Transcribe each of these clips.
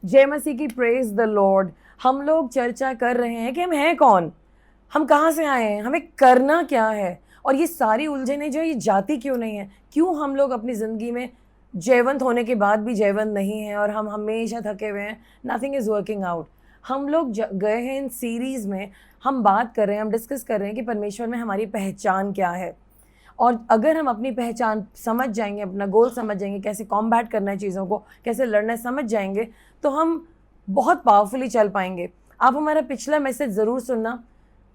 जय मसीह की, praise the Lord. हम लोग चर्चा कर रहे हैं कि हम हैं कौन, हम कहाँ से आए हैं, हमें करना क्या है, और ये सारी उलझनें जो ये जाती क्यों नहीं है, क्यों हम लोग अपनी ज़िंदगी में जयवंत होने के बाद भी जयवंत नहीं हैं और हम हमेशा थके हुए हैं, नथिंग इज़ वर्किंग आउट। हम लोग गए हैं इन सीरीज़ में, हम बात कर रहे हैं, हम डिस्कस कर रहे हैं कि परमेश्वर में हमारी पहचान क्या है। और अगर हम अपनी पहचान समझ जाएंगे, अपना गोल समझ जाएंगे, कैसे कॉम्बैट करना है चीज़ों को, कैसे लड़ना है समझ जाएंगे, तो हम बहुत पावरफुली चल पाएंगे। आप हमारा पिछला मैसेज ज़रूर सुनना,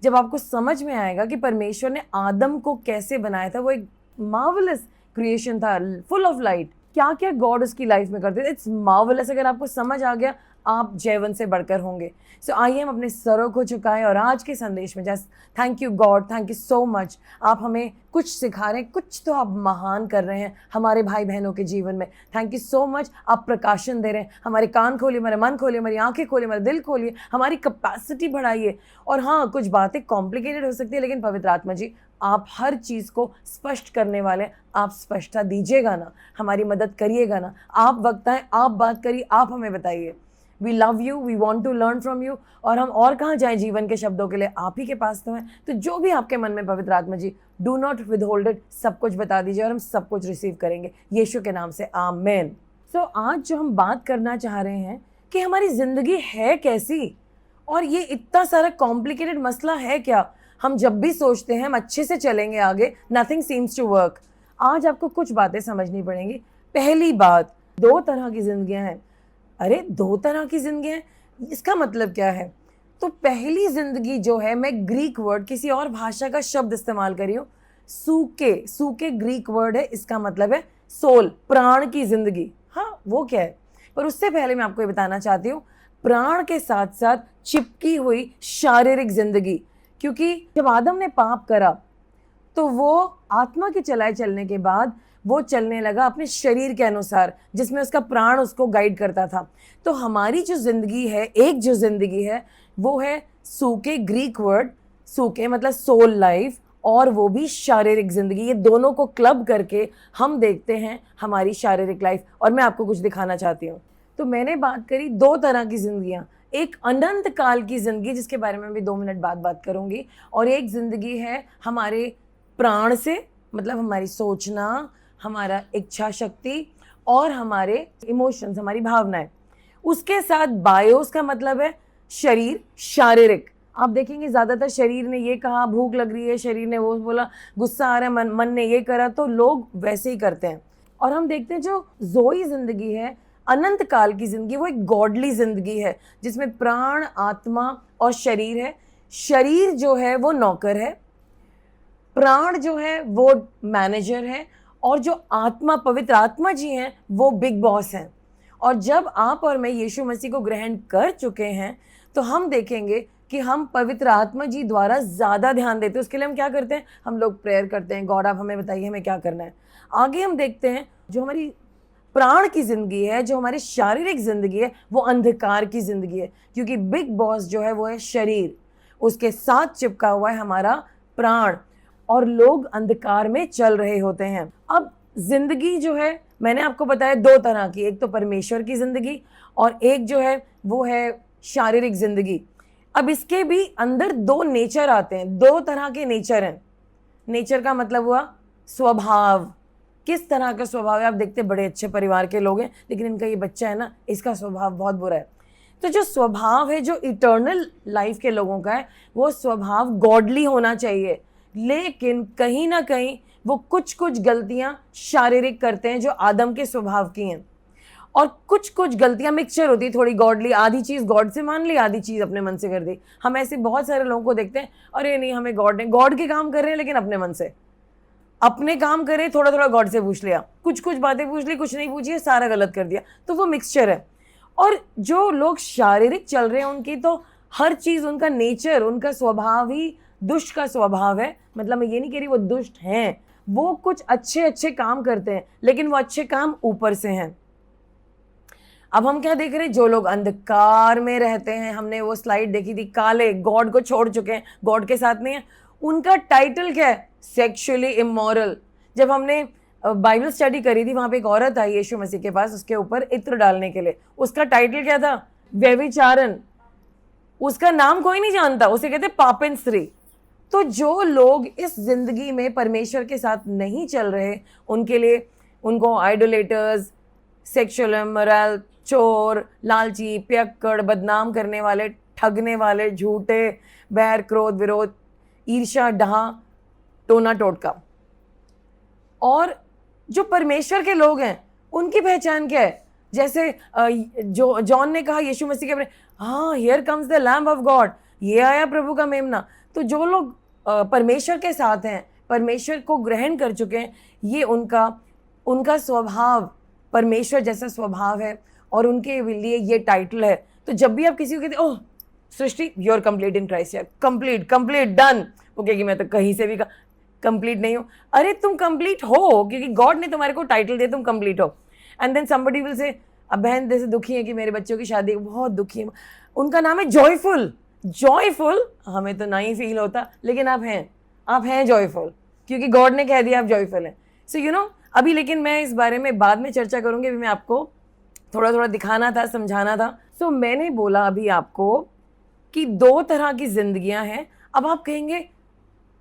जब आपको समझ में आएगा कि परमेश्वर ने आदम को कैसे बनाया था। वो एक मार्वलस क्रिएशन था, फुल ऑफ लाइट। क्या क्या गॉड उसकी लाइफ में करते थे, इट्स मार्वलस। अगर आपको समझ आ गया, आप जयवंत से बढ़कर होंगे। सो आइए हम अपने सरों को झुकाएं और आज के संदेश में just thank you God, thank you so much. आप हमें कुछ सिखा रहे हैं, कुछ तो आप महान कर रहे हैं हमारे भाई बहनों के जीवन में। Thank you so much. आप प्रकाशन दे रहे हैं, हमारे कान खोलिए, हमारे मन खोलिए, हमारी आंखें खोलिए, हमारा दिल खोलिए, हमारी कैपेसिटी बढ़ाइए। और हाँ, कुछ बातें कॉम्प्लिकेटेड हो सकती है, लेकिन पवित्र आत्मा जी आप हर चीज़ को स्पष्ट करने वाले, आप स्पष्टता दीजिएगा ना, हमारी मदद करिएगा ना। आप वक्त आए, आप बात करिए, आप हमें बताइए। We love you, we want to learn from you. और हम और कहाँ जाएं जीवन के शब्दों के लिए, आप ही के पास तो हैं। तो जो भी आपके मन में पवित्र आत्मा जी, do not withhold it, सब कुछ बता दीजिए और हम सब कुछ रिसीव करेंगे यीशु के नाम से, आमेन। सो आज जो हम बात करना चाह रहे हैं कि हमारी ज़िंदगी है कैसी, और ये इतना सारा कॉम्प्लिकेटेड मसला है क्या। हम जब भी सोचते हैं हम अच्छे से चलेंगे आगे, नथिंग सीम्स टू वर्क। आज आपको कुछ बातें समझनी पड़ेंगी। पहली बात, दो तरह की जिंदगियां हैं। अरे दो तरह की जिंदगियां, इसका मतलब क्या है? तो पहली जिंदगी जो है, मैं ग्रीक वर्ड, किसी और भाषा का शब्द इस्तेमाल कर रही हूँ, सूके। सूके ग्रीक वर्ड है, इसका मतलब है सोल, प्राण की जिंदगी। हाँ, वो क्या है? पर उससे पहले मैं आपको ये बताना चाहती हूँ, प्राण के साथ साथ चिपकी हुई शारीरिक जिंदगी। क्योंकि जब आदम ने पाप करा तो वो आत्मा के चलाए चलने के बाद वो चलने लगा अपने शरीर के अनुसार, जिसमें उसका प्राण उसको गाइड करता था। तो हमारी जो जिंदगी है, एक जो जिंदगी है, वो है सूके ग्रीक वर्ड, सूके मतलब सोल लाइफ, और वो भी शारीरिक जिंदगी। ये दोनों को क्लब करके हम देखते हैं हमारी शारीरिक लाइफ। और मैं आपको कुछ दिखाना चाहती हूँ। तो मैंने बात करी दो तरह की जिंदगियां, एक अनंत काल की जिंदगी जिसके बारे में भी 2 मिनट बाद बात करूंगी, और एक जिंदगी है हमारे प्राण से, मतलब हमारी सोचना, हमारा इच्छा शक्ति और हमारे इमोशंस, हमारी भावनाएं। उसके साथ बायोस का मतलब है शरीर, शारीरिक। आप देखेंगे ज्यादातर शरीर ने ये कहा भूख लग रही है, शरीर ने वो बोला गुस्सा आ रहा है, मन ने ये करा, तो लोग वैसे ही करते हैं। और हम देखते हैं जो जोई जिंदगी है, अनंत काल की जिंदगी, वो एक गॉडली जिंदगी है जिसमें प्राण, आत्मा और शरीर है। शरीर जो है वो नौकर है, प्राण जो है वो मैनेजर है, और जो आत्मा, पवित्र आत्मा जी हैं, वो बिग बॉस हैं। और जब आप और मैं यीशु मसीह को ग्रहण कर चुके हैं, तो हम देखेंगे कि हम पवित्र आत्मा जी द्वारा ज़्यादा ध्यान देते हैं। उसके लिए हम क्या करते हैं? हम लोग प्रेयर करते हैं, गॉड आप हमें बताइए हमें क्या करना है। आगे हम देखते हैं जो हमारी प्राण की जिंदगी है, जो हमारी शारीरिक जिंदगी है, वो अंधकार की जिंदगी है। क्योंकि बिग बॉस जो है वो है शरीर, उसके साथ चिपका हुआ है हमारा प्राण, और लोग अंधकार में चल रहे होते हैं। अब जिंदगी जो है, मैंने आपको बताया दो तरह की, एक तो परमेश्वर की जिंदगी और एक जो है वो है शारीरिक जिंदगी। अब इसके भी अंदर दो नेचर आते हैं, दो तरह के नेचर हैं। नेचर का मतलब हुआ स्वभाव, किस तरह का स्वभाव है। आप देखते बड़े अच्छे परिवार के लोग हैं, लेकिन इनका ये बच्चा है ना, इसका स्वभाव बहुत बुरा है। तो जो स्वभाव है, जो इटर्नल लाइफ के लोगों का है, वो स्वभाव गॉडली होना चाहिए, लेकिन कहीं ना कहीं वो कुछ कुछ गलतियां शारीरिक करते हैं जो आदम के स्वभाव की हैं, और कुछ कुछ गलतियां मिक्सचर होती है, थोड़ी गॉडली, आधी चीज गॉड से मान ली, आधी चीज अपने मन से कर दी। हम ऐसे बहुत सारे लोगों को देखते हैं, अरे नहीं हमें गॉड ने, गॉड के काम कर रहे हैं लेकिन अपने मन से, अपने काम करे, थोड़ा थोड़ा गॉड से पूछ लिया, कुछ कुछ बातें पूछ ली, कुछ नहीं पूछी, सारा गलत कर दिया। तो वो मिक्सचर है। और जो लोग शारीरिक चल रहे हैं, उनकी तो हर चीज, उनका नेचर, उनका स्वभाव ही दुष्ट का स्वभाव है। मतलब मैं ये नहीं कह रही वो दुष्ट हैं, वो कुछ अच्छे अच्छे काम करते हैं, लेकिन वो अच्छे काम ऊपर से हैं। अब हम क्या देख रहे हैं? जो लोग अंधकार में रहते हैं, हमने वो स्लाइड देखी थी, काले, गॉड को छोड़ चुके हैं, गॉड के साथ नहीं है, उनका टाइटल क्या है? Sexually immoral. जब हमने बाइबल स्टडी करी थी, वहां पे एक औरत आई यीशु मसीह के पास उसके ऊपर इत्र डालने के लिए। उसका टाइटल क्या था? व्यभिचारण। उसका नाम कोई नहीं जानता, उसे कहते पापिन स्त्री। तो जो लोग इस जिंदगी में परमेश्वर के साथ नहीं चल रहे, उनके लिए उनको आइडोलेटर्स, सेक्सुअल इमोरल, चोर, लालची, पियक्कड़, बदनाम करने वाले, ठगने वाले, झूठे, बैर, क्रोध, विरोध, ईर्ष्या, डहा, टोना टोटका। और जो परमेश्वर के लोग हैं उनकी पहचान क्या है? जैसे जो जॉन ने कहा यीशु मसीह के बारे, हाँ, here comes the lamb of God, ये आया प्रभु का मेमना। तो जो लोग परमेश्वर के साथ हैं, परमेश्वर को ग्रहण कर चुके हैं, ये उनका स्वभाव परमेश्वर जैसा स्वभाव है और उनके लिए ये टाइटल है। तो जब भी आप किसी को कहते oh Srishti, you are complete in Christ, यार कंप्लीट डन, वो कहेगी मैं तो कहीं से भी कंप्लीट नहीं हूं। अरे तुम कंप्लीट हो, क्योंकि गॉड ने तुम्हारे को टाइटल दिया, तुम कंप्लीट हो। And then somebody will say, अब बहन जैसे दुखी है कि मेरे बच्चों की शादी, बहुत दुखी है, उनका नाम है जॉयफुल। हमें तो नहीं फील होता, लेकिन आप हैं जॉयफुल, क्योंकि गॉड ने कह दिया आप जॉयफुल हैं। सो यू नो, अभी लेकिन मैं इस बारे में बाद में चर्चा करूंगी। अभी मैं आपको थोड़ा थोड़ा दिखाना था, समझाना था। सो मैंने बोला अभी आपको कि 2 तरह की जिंदगियां हैं। अब आप कहेंगे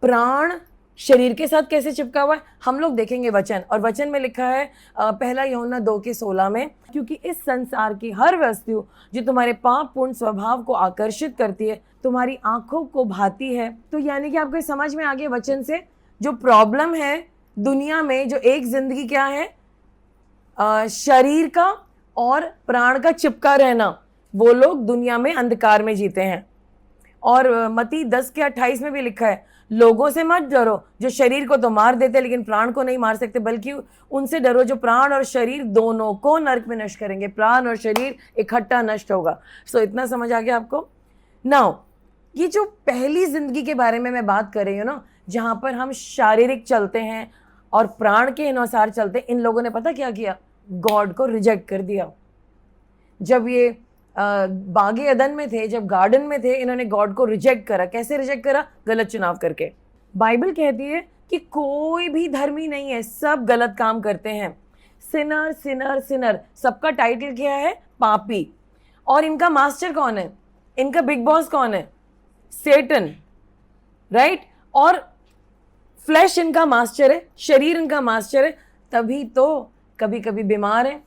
प्राण शरीर के साथ कैसे चिपका हुआ है? हम लोग देखेंगे वचन, और वचन में लिखा है 1 यूहन्ना 2:16 में, क्योंकि इस संसार की हर वस्तु जो तुम्हारे पापपूर्ण स्वभाव को आकर्षित करती है, तुम्हारी आंखों को भाती है। तो यानी कि आपको समझ में आ गया वचन से, जो प्रॉब्लम है दुनिया में, जो एक जिंदगी क्या है, शरीर का और प्राण का चिपका रहना, वो लोग दुनिया में अंधकार में जीते हैं। और मत्ती 10:28 में भी लिखा है, लोगों से मत डरो जो शरीर को तो मार देते लेकिन प्राण को नहीं मार सकते, बल्कि उनसे डरो जो प्राण और शरीर दोनों को नरक में नष्ट करेंगे। प्राण और शरीर इकट्ठा नष्ट होगा। सो इतना समझ आ गया आपको? नाउ ये जो पहली जिंदगी के बारे में मैं बात कर रही हूँ ना, जहां पर हम शारीरिक चलते हैं और प्राण के अनुसार चलते हैं, इन लोगों ने पता क्या किया? गॉड को रिजेक्ट कर दिया। जब ये बागे अदन में थे, जब गार्डन में थे, इन्होंने गॉड को रिजेक्ट करा। कैसे रिजेक्ट करा? गलत चुनाव करके। बाइबल कहती है कि कोई भी धर्मी नहीं है, सब गलत काम करते हैं। सिनर सिनर सिनर, सबका टाइटल क्या है? पापी। और इनका मास्टर कौन है? इनका बिग बॉस कौन है? सेटन, राइट? और फ्लैश इनका मास्टर है, शरीर इनका मास्टर है। तभी तो कभी कभी बीमार है,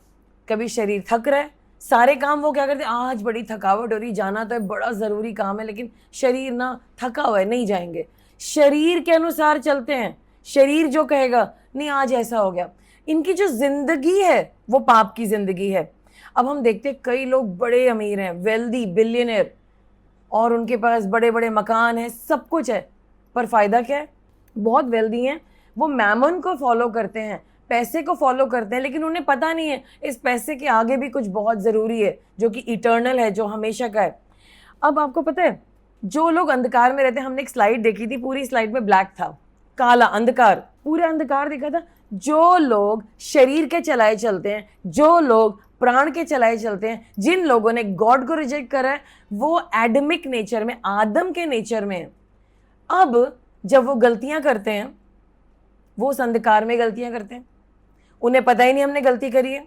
कभी शरीर थक रहा है, सारे काम वो क्या करते हैं, आज बड़ी थकावट हो रही, जाना तो है, बड़ा ज़रूरी काम है, लेकिन शरीर ना थका हुआ है, नहीं जाएंगे। शरीर के अनुसार चलते हैं, शरीर जो कहेगा, नहीं आज ऐसा हो गया। इनकी जो जिंदगी है वो पाप की जिंदगी है। अब हम देखते हैं कई लोग बड़े अमीर हैं, वेल्दी, बिलियनर, और उनके पास बड़े बड़े मकान हैं, सब कुछ है, पर फ़ायदा क्या है? बहुत वेल्दी हैं, वो मैमन को फॉलो करते हैं, पैसे को फॉलो करते हैं, लेकिन उन्हें पता नहीं है इस पैसे के आगे भी कुछ बहुत ज़रूरी है, जो कि इटर्नल है, जो हमेशा का है। अब आपको पता है, जो लोग अंधकार में रहते हैं, हमने एक स्लाइड देखी थी, पूरी स्लाइड में ब्लैक था, काला अंधकार, पूरा अंधकार दिखा था। जो लोग शरीर के चलाए चलते हैं, जो लोग प्राण के चलाए चलते हैं, जिन लोगों ने गॉड को रिजेक्ट करा है, वो एडमिक नेचर में, आदम के नेचर में है। अब जब वो गलतियां करते हैं, वो उस अंधकार में गलतियां करते हैं, उन्हें पता ही नहीं हमने गलती करी है,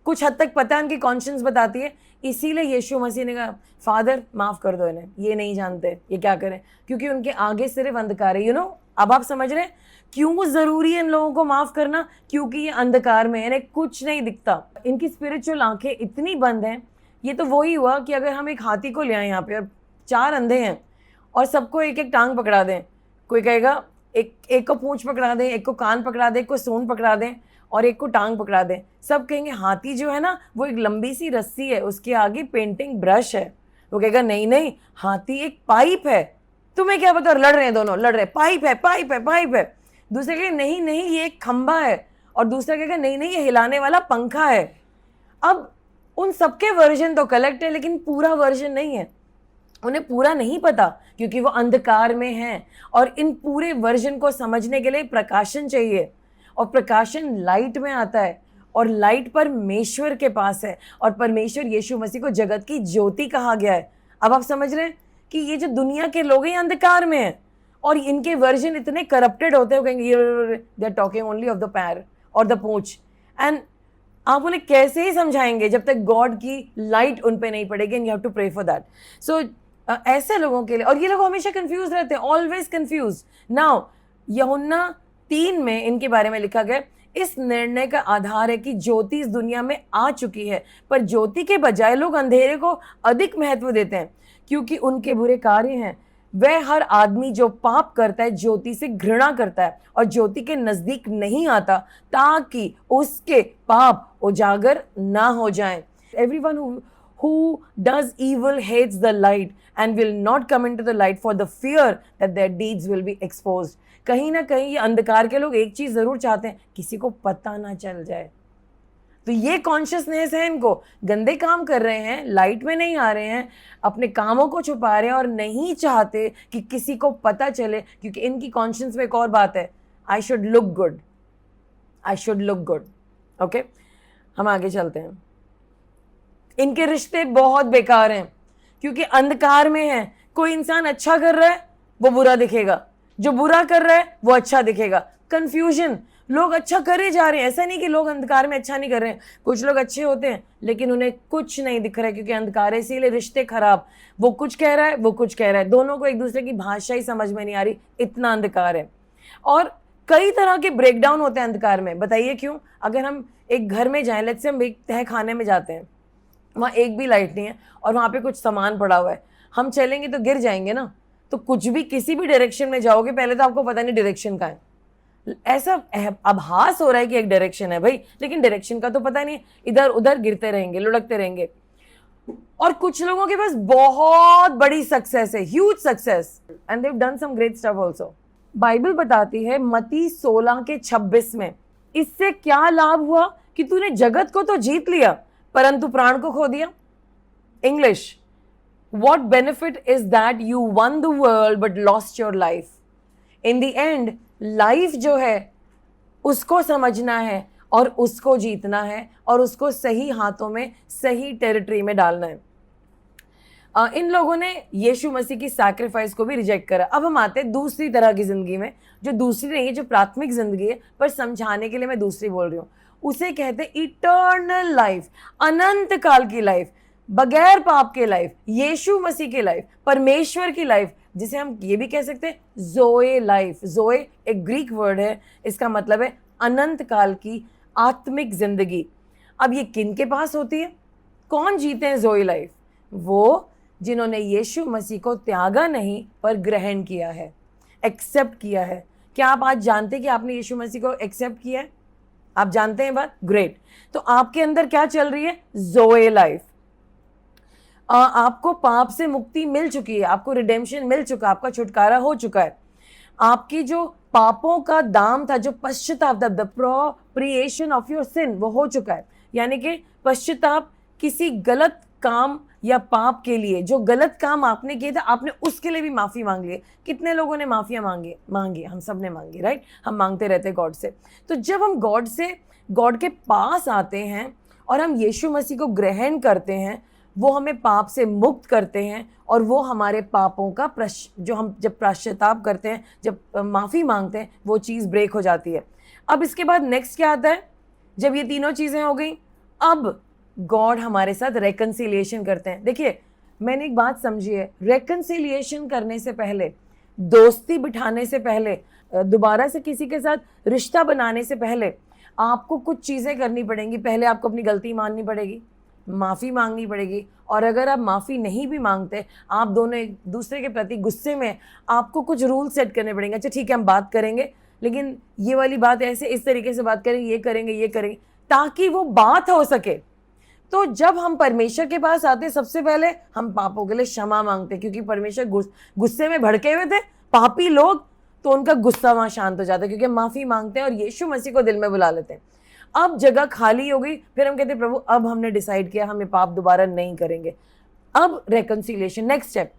कुछ हद तक पता है, उनकी कॉन्शियंस बताती है। इसीलिए यीशु मसीह ने कहा, फादर माफ़ कर दो इन्हें, ये नहीं जानते ये क्या करें, क्योंकि उनके आगे सिर्फ अंधकार है। यू नो, अब आप समझ रहे हैं क्यों ज़रूरी है इन लोगों को माफ़ करना? क्योंकि ये अंधकार में, इन्हें कुछ नहीं दिखता, इनकी स्पिरिचुअल आंखें इतनी बंद हैं। ये तो वही हुआ कि अगर हम एक हाथी को ले आए यहाँ पे और 4 अंधे हैं और सबको एक एक टांग पकड़ा दें, कोई कहेगा एक को पूंछ पकड़ा दें, एक को कान पकड़ा दें, एक को सूंड पकड़ा दें और एक को टांग पकड़ा दें, सब कहेंगे हाथी जो है ना वो एक लंबी सी रस्सी है, उसके आगे पेंटिंग ब्रश है। वो कहेगा नहीं नहीं, हाथी एक पाइप है। तुम्हें क्या पता? लड़ रहे हैं दोनों, लड़ रहे, पाइप है पाइप है पाइप है। दूसरे कहेगा नहीं नहीं ये एक खंभा है, और दूसरा कहेगा नहीं नहीं ये हिलाने वाला पंखा है। अब उन सबके वर्जन तो कलेक्ट है, लेकिन पूरा वर्जन नहीं है, उन्हें पूरा नहीं पता, क्योंकि वो अंधकार में हैं। और इन पूरे वर्जन को समझने के लिए प्रकाशन चाहिए, और प्रकाशन लाइट में आता है, और लाइट परमेश्वर के पास है, और परमेश्वर यीशु मसीह को जगत की ज्योति कहा गया है। अब आप समझ रहे हैं कि ये जो दुनिया के लोग हैं अंधकार में हैं, और इनके वर्जन इतने करप्टेड होते हैं, कहेंगे they are talking only of the pair, और द पूंछ। एंड आप उन्हें कैसे ही समझाएंगे जब तक गॉड की लाइट उन पे नहीं पड़ेगी, and you have to pray for that. So ऐसे लोगों के लिए, और ये लोग हमेशा कंफ्यूज रहते हैं, ऑलवेज कंफ्यूज। नाउ यूहन्ना 3 में इनके बारे में लिखा गया, इस निर्णय का आधार है कि ज्योति इस दुनिया में आ चुकी है, पर ज्योति के बजाय लोग अंधेरे को अधिक महत्व देते हैं क्योंकि उनके बुरे कार्य हैं। वह हर आदमी जो पाप करता है ज्योति से घृणा करता है और ज्योति के नजदीक नहीं आता ताकि उसके पाप उजागर ना हो जाएं। Everyone who does evil hates the light and will not come into the light for the fear that their deeds will be exposed। कहीं ना कहीं ये अंधकार के लोग एक चीज जरूर चाहते हैं, किसी को पता ना चल जाए। तो ये कॉन्शियसनेस है इनको, गंदे काम कर रहे हैं, लाइट में नहीं आ रहे हैं, अपने कामों को छुपा रहे हैं और नहीं चाहते कि किसी को पता चले, क्योंकि इनकी कॉन्शियस में एक और बात है, I should look good, I should look good. Okay, हम आगे चलते हैं। इनके रिश्ते बहुत बेकार हैं क्योंकि अंधकार में है। कोई इंसान अच्छा कर रहा है वो बुरा दिखेगा, जो बुरा कर रहा है वो अच्छा दिखेगा। कंफ्यूजन, लोग अच्छा करे जा रहे हैं, ऐसा नहीं कि लोग अंधकार में अच्छा नहीं कर रहे हैं, कुछ लोग अच्छे होते हैं लेकिन उन्हें कुछ नहीं दिख रहा है क्योंकि अंधकार है, इसीलिए रिश्ते खराब। वो कुछ कह रहा है, वो कुछ कह रहा है, दोनों को एक दूसरे की भाषा ही समझ में नहीं आ रही, इतना अंधकार है। और कई तरह के ब्रेकडाउन होते हैं अंधकार में, बताइए क्यों? अगर हम एक घर में जाएं, लेट्स से हम एक तह खाने में जाते हैं, वहाँ एक भी लाइट नहीं है और वहाँ पे कुछ सामान पड़ा हुआ है, हम चलेंगे तो गिर जाएंगे ना। तो कुछ भी किसी भी डायरेक्शन में जाओगे, पहले तो आपको पता नहीं डायरेक्शन का है, ऐसा आभास हो रहा है कि एक डायरेक्शन है भाई, लेकिन डायरेक्शन का तो पता नहीं, इधर उधर गिरते रहेंगे, लुढ़कते रहेंगे। और कुछ लोगों के पास बहुत बड़ी सक्सेस है, huge success, and they have done some great stuff also. Bible बताती है मत्ती 16:26 में, इससे क्या लाभ हुआ कि तूने जगत को तो जीत लिया परंतु प्राण को खो दिया। English, what benefit is that you won the world but lost your life? In the end, life जो है उसको समझना है और उसको जीतना है और उसको सही हाथों में, सही टेरिटरी में डालना है। इन लोगों ने यीशु मसीह की सैक्रिफाइस को भी रिजेक्ट करा। अब हम आते हैं दूसरी तरह की जिंदगी में, जो दूसरी नहीं है, जो प्राथमिक जिंदगी है, पर समझाने के लिए मैं दूसरी बोल रही हूँ। उसे कहते हैं इटर्नल लाइफ, अनंत काल की लाइफ, बगैर पाप के लाइफ, यीशु मसीह की लाइफ, परमेश्वर की लाइफ, जिसे हम ये भी कह सकते हैं ज़ोए लाइफ। ज़ोए एक ग्रीक वर्ड है, इसका मतलब है अनंत काल की आत्मिक जिंदगी। अब ये किन के पास होती है? कौन जीते हैं ज़ोए लाइफ? वो जिन्होंने यीशु मसीह को त्यागा नहीं पर ग्रहण किया है, एक्सेप्ट किया है। क्या आप आज जानते हैं कि आपने यीशु मसीह को एक्सेप्ट किया है? आप जानते हैं बात? ग्रेट। तो आपके अंदर क्या चल रही है? ज़ोए लाइफ। आपको पाप से मुक्ति मिल चुकी है, आपको रिडेम्पशन मिल चुका, आपका छुटकारा हो चुका है। आपकी जो पापों का दाम था, जो पश्चाताप, द प्रोप्रिएशन ऑफ योर सिन, वो हो चुका है। यानी कि पश्चाताप किसी गलत काम या पाप के लिए, जो गलत काम आपने किए थे, आपने उसके लिए भी माफ़ी मांग ली। कितने लोगों ने माफ़िया मांगी? हम सब ने मांगी, राइट? हम मांगते रहते गॉड से। तो जब हम गॉड के पास आते हैं और हम यीशु मसीह को ग्रहण करते हैं, वो हमें पाप से मुक्त करते हैं और वो हमारे पापों का जो हम जब पश्चाताप करते हैं, जब माफ़ी मांगते हैं, वो चीज़ ब्रेक हो जाती है। अब इसके बाद नेक्स्ट क्या आता है? जब ये तीनों चीज़ें हो गई, अब गॉड हमारे साथ रेकन्सिलिएशन करते हैं। देखिए, मैंने एक बात समझी है, रेकन्सिलिएशन करने से पहले, दोस्ती बिठाने से पहले, दोबारा से किसी के साथ रिश्ता बनाने से पहले आपको कुछ चीज़ें करनी पड़ेंगी। पहले आपको अपनी गलती माननी पड़ेगी, माफ़ी मांगनी पड़ेगी, और अगर आप माफ़ी नहीं भी मांगते, आप दोनों एक दूसरे के प्रति गुस्से में, आपको कुछ रूल सेट करने पड़ेंगे। अच्छा ठीक है, हम बात करेंगे, लेकिन ये वाली बात ऐसे, इस तरीके से बात करेंगे, ये करेंगे, ताकि वो बात हो सके। तो जब हम परमेश्वर के पास आते, सबसे पहले हम पापों के लिए क्षमा मांगते, क्योंकि परमेश्वर गुस्से में भड़के हुए थे, पापी लोग, तो उनका गुस्सा वहाँ शांत हो जाता है, क्योंकि हम माफ़ी मांगते हैं और यीशु मसीह को दिल में बुला लेते हैं। अब जगह खाली हो गई, फिर हम कहते हैं प्रभु अब हमने डिसाइड किया हम ये पाप दोबारा नहीं करेंगे। अब रेकन्सिलिएशन, नेक्स्ट स्टेप।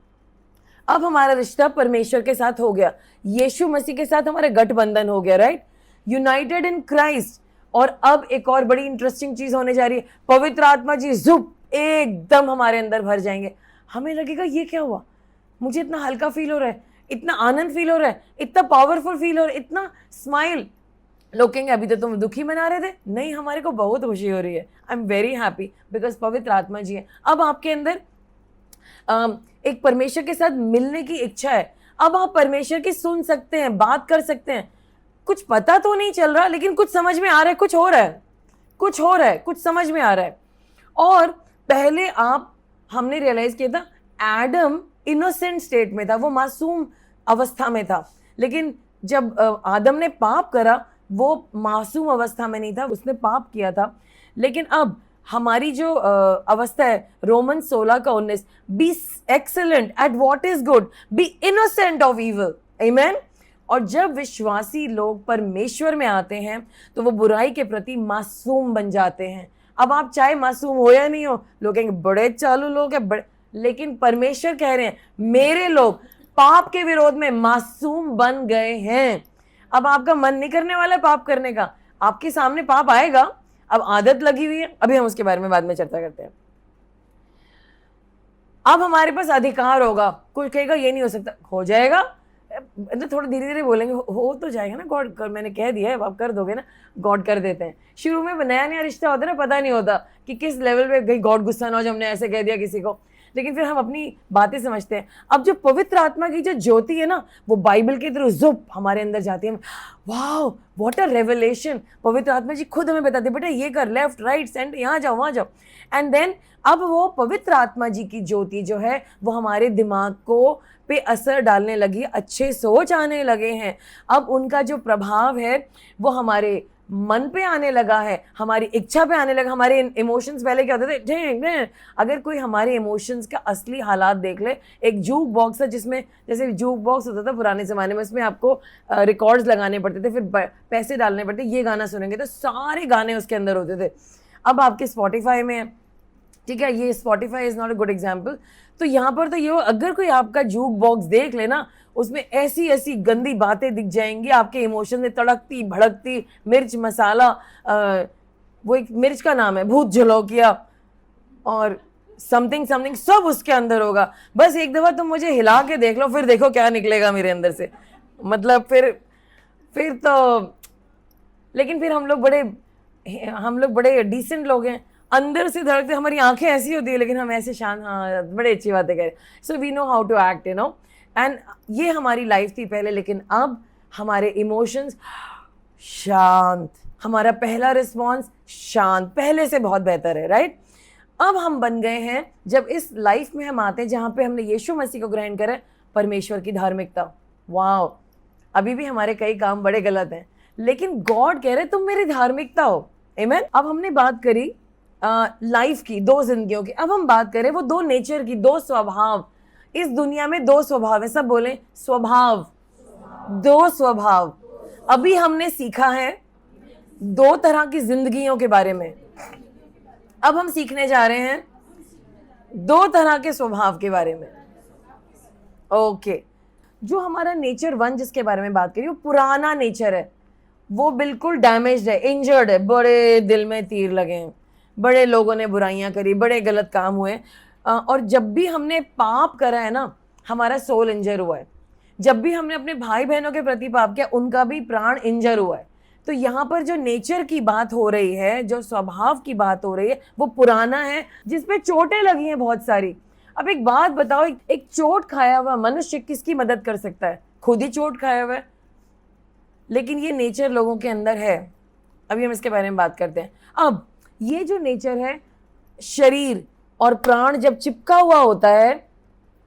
अब हमारा रिश्ता परमेश्वर के साथ हो गया, यीशु मसीह के साथ हमारा गठबंधन हो गया, राइट? United in Christ. और अब एक और बड़ी इंटरेस्टिंग चीज होने जा रही है, पवित्र आत्मा जी जुप एकदम हमारे अंदर भर जाएंगे। हमें लगेगा ये क्या हुआ, मुझे इतना हल्का फील हो रहा है, इतना आनंद फील हो रहा है, इतना पावरफुल फील हो रहा है, इतना स्माइल। लोग कहेंगे अभी तो तुम दुखी मना रहे थे, नहीं हमारे को बहुत खुशी हो रही है, I am very happy because पवित्र आत्मा जी है। अब आपके अंदर एक परमेश्वर के साथ मिलने की इच्छा है, अब आप परमेश्वर की सुन सकते हैं, बात कर सकते हैं। कुछ पता तो नहीं चल रहा लेकिन कुछ समझ में आ रहा है, कुछ हो रहा है, कुछ हो रहा है, कुछ समझ में आ रहा है। और पहले हमने रियलाइज किया था एडम इनोसेंट स्टेट में था, वो मासूम अवस्था में था, लेकिन जब आदम ने पाप करा वो मासूम अवस्था में नहीं था, उसने पाप किया था। लेकिन अब हमारी जो अवस्था है, Roman 16:19, be excellent at what is good, be innocent of evil, amen. और जब विश्वासी लोग परमेश्वर में आते हैं तो वो बुराई के प्रति मासूम बन जाते हैं। अब आप चाहे मासूम हो या नहीं हो, लोग कहेंगे बड़े चालू लोग हैं बड़े, लेकिन परमेश्वर कह रहे हैं मेरे लोग पाप के विरोध में मासूम बन गए हैं। अब आपका मन नहीं करने वाला है पाप करने का, आपके सामने पाप आएगा, अब आदत लगी हुई है, अभी हम उसके बारे में बाद में चर्चा करते हैं। अब हमारे पास अधिकार होगा, कोई कहेगा ये नहीं हो सकता, हो जाएगा, मतलब थोड़ा धीरे धीरे बोलेंगे, हो तो जाएगा ना, गॉड कर, मैंने कह दिया है, आप कर दोगे ना, गॉड कर देते हैं। शुरू में नया नया रिश्ता होता है ना, पता नहीं होता कि किस लेवल पे गई, गॉड गुस्सा ना हो जो हमने ऐसे कह दिया किसी को, लेकिन फिर हम अपनी बातें समझते हैं। अब जो पवित्र आत्मा की जो ज्योति है ना, वो बाइबल के थ्रू जुप हमारे अंदर जाती है, वाह व्हाट अ रेवलेशन। पवित्र आत्मा जी खुद हमें बताते बेटा ये कर, लेफ्ट राइट सेंटर, यहाँ जाओ वहाँ जाओ। एंड देन अब वो पवित्र आत्मा जी की ज्योति जो है वो हमारे दिमाग को पे असर डालने लगी, अच्छे सोच आने लगे हैं। अब उनका जो प्रभाव है वो हमारे मन पे आने लगा है, हमारी इच्छा पे आने लगा। हमारे इमोशंस पहले क्या होते थे, अगर कोई हमारे इमोशंस का असली हालात देख ले, एक जूक बॉक्स है जिसमें, जैसे जूक बॉक्स होता था पुराने ज़माने में, उसमें आपको रिकॉर्ड्स लगाने पड़ते थे, फिर पैसे डालने पड़ते, ये गाना सुनेंगे तो सारे गाने उसके अंदर होते थे। अब आपके स्पॉटिफाई में है, ठीक है, ये Spotify is not a good example. तो यहाँ पर तो ये अगर कोई आपका जूक बॉक्स देख लेना, उसमें ऐसी ऐसी गंदी बातें दिख जाएंगी, आपके इमोशन में तड़कती भड़कती मिर्च मसाला, वो एक मिर्च का नाम है भूत झलोकिया और समथिंग समथिंग, सब उसके अंदर होगा। बस एक दफ़ा तुम मुझे हिला के देख लो, फिर देखो क्या निकलेगा मेरे अंदर से। मतलब फिर तो, लेकिन फिर हम लोग बड़े डिसेंट लोग हैं, अंदर से धड़कते, हमारी आंखें ऐसी होती है लेकिन हम ऐसे शांत, हाँ बड़े अच्छी बातें करें। So we know how to act, you know. And ये हमारी लाइफ थी पहले, लेकिन अब हमारे इमोशंस शांत, हमारा पहला रिस्पॉन्स शांत, पहले से बहुत बेहतर है, राइट। अब हम बन गए हैं, जब इस लाइफ में हम आते हैं जहाँ पे हमने यीशु मसीह को ग्रहण करा, परमेश्वर की धार्मिकता। वाह, अभी भी हमारे कई काम बड़े गलत हैं, लेकिन गॉड कह रहे तुम मेरी धार्मिकता हो, आमेन। अब हमने बात करी लाइफ की, दो जिंदगियों की। अब हम बात करें वो दो नेचर की, दो स्वभाव। इस दुनिया में दो स्वभाव है, सब बोले स्वभाव, दो स्वभाव। अभी हमने सीखा है दो तरह की जिंदगियों के बारे में, अब हम सीखने जा रहे हैं दो तरह के स्वभाव के बारे में। ओके, जो हमारा नेचर 1 जिसके बारे में बात करी, वो पुराना नेचर है, वो बिल्कुल डैमेज्ड है, इंजर्ड है, बड़े दिल में तीर लगे हैं, बड़े लोगों ने बुराइयां करी, बड़े गलत काम हुए, और जब भी हमने पाप करा है ना, हमारा सोल इंजर हुआ है। जब भी हमने अपने भाई बहनों के प्रति पाप किया, उनका भी प्राण इंजर हुआ है। तो यहाँ पर जो नेचर की बात हो रही है, जो स्वभाव की बात हो रही है, वो पुराना है, जिसपे चोटें लगी हैं बहुत सारी। अब एक बात बताओ, एक चोट खाया हुआ मनुष्य किसकी मदद कर सकता है? खुद ही चोट खाया हुआ है। लेकिन ये नेचर लोगों के अंदर है, अभी हम इसके बारे में बात करते हैं। अब ये जो नेचर है, शरीर और प्राण जब चिपका हुआ होता है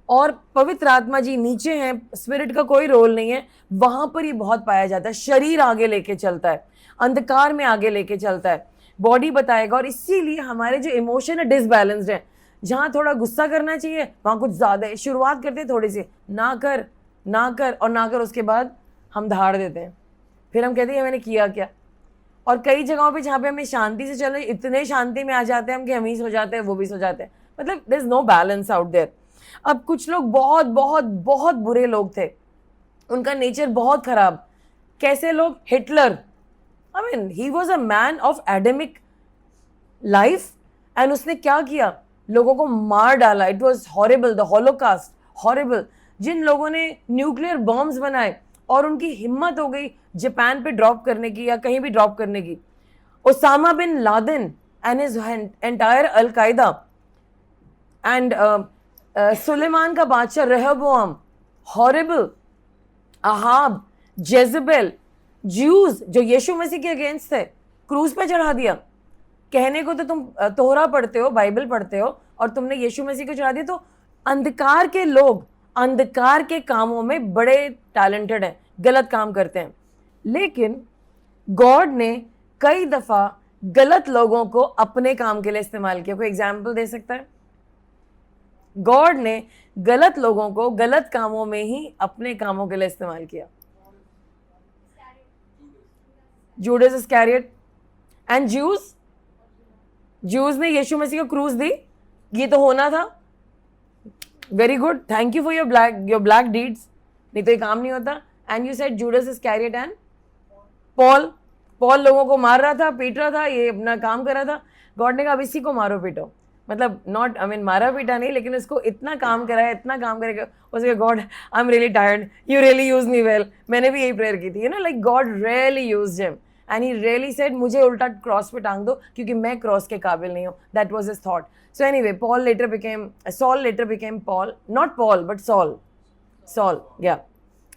और पवित्र आत्मा जी नीचे हैं, स्पिरिट का कोई रोल नहीं है, वहां पर ये बहुत पाया जाता है। शरीर आगे लेके चलता है, अंधकार में आगे लेके चलता है, बॉडी बताएगा। और इसीलिए हमारे जो इमोशन है डिसबैलेंस्ड है, जहाँ थोड़ा गुस्सा करना चाहिए वहाँ कुछ ज़्यादा है। शुरुआत करते हैं थोड़ी सी, ना कर और ना कर, उसके बाद हम धाड़ देते हैं, फिर हम कहते हैं मैंने किया क्या। और कई जगहों पे जहाँ पे हमें शांति से चल रहे, इतने शांति में आ जाते हैं हम कि हम ही सो जाते हैं, वो भी सो जाते हैं। मतलब there is no balance out there. अब कुछ लोग बहुत बहुत बहुत बुरे लोग थे, उनका नेचर बहुत खराब। कैसे लोग? Hitler, I mean he was a man of Adamic life, and उसने क्या किया? लोगों को मार डाला। It was horrible, the Holocaust, horrible. जिन लोगों ने न्यूक्लियर बॉम्ब्स बनाए और उनकी हिम्मत हो गई जापान पे ड्रॉप करने की या कहीं भी ड्रॉप करने की. Osama bin Laden and his entire al Qaeda and सुलेमान का बादशाह रहबोआम, हॉरिबल, अहाब, जेजबेल, ज्यूज जो यीशु मसीह के अगेंस्ट थे, क्रूज पे चढ़ा दिया. कहने को तो तुम तोहरा पढ़ते हो, बाइबल पढ़ते हो, और तुमने यीशु मसीह को चढ़ा दिया. तो अंधकार के लोग अंधकार के कामों में बड़े टैलेंटेड हैं, गलत काम करते हैं. लेकिन गॉड ने कई दफा गलत लोगों को अपने काम के लिए इस्तेमाल किया. कोई एग्जाम्पल दे सकता है? गॉड ने गलत लोगों को गलत कामों में ही अपने कामों के लिए इस्तेमाल किया. जूडस इस्करियोट एंड ज्यूज ने यीशु मसीह को क्रूज दी. ये तो होना था. Very good, thank you for your black deeds. नहीं तो ये काम नहीं होता. And you said Judas Iscariot and Paul लोगों को मार रहा था, पीट रहा था, ये अपना काम कर रहा था. गॉड ने कहा अब इसी को मारो पीटो. मतलब नॉट मारा पीटा नहीं, लेकिन उसको इतना काम कराया, इतना काम करेगा. उसके God I am really tired, you really use me well. मैंने भी यही प्रेयर की थी, like God really used him and he really said मुझे उल्टा क्रॉस पे टांग दो क्योंकि मैं क्रॉस के काबिल नहीं हूँ. That was his thought. So anyway, Saul later became Paul, not Paul but Saul. Yeah.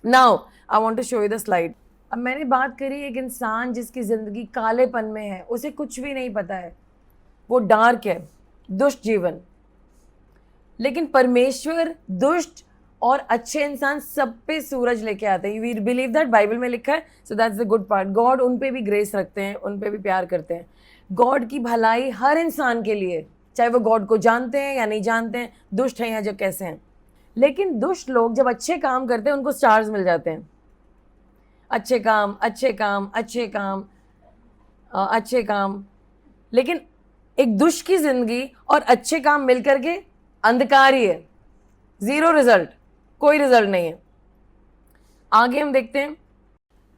Now I want to show you the slide. अब मैंने बात करी एक इंसान जिसकी जिंदगी कालेपन में है, उसे कुछ भी नहीं पता है, वो डार्क है, दुष्ट जीवन. लेकिन परमेश्वर दुष्ट और अच्छे इंसान सब पे सूरज लेके आते हैं. वी बिलीव दैट, बाइबल में लिखा है. So that's the good part. God उन पे भी ग्रेस रखते हैं, उन पे भी प्यार करते हैं. गॉड की भलाई हर इंसान के लिए, चाहे वो गॉड को जानते हैं या नहीं जानते हैं, दुष्ट हैं या जो कैसे हैं. लेकिन दुष्ट लोग जब अच्छे काम करते हैं उनको स्टार्स मिल जाते हैं. अच्छे काम, अच्छे काम, अच्छे काम, अच्छे काम. लेकिन एक दुष्ट की जिंदगी और अच्छे काम मिलकर के अंधकार ही है, जीरो रिजल्ट, कोई रिजल्ट नहीं है. आगे हम देखते हैं,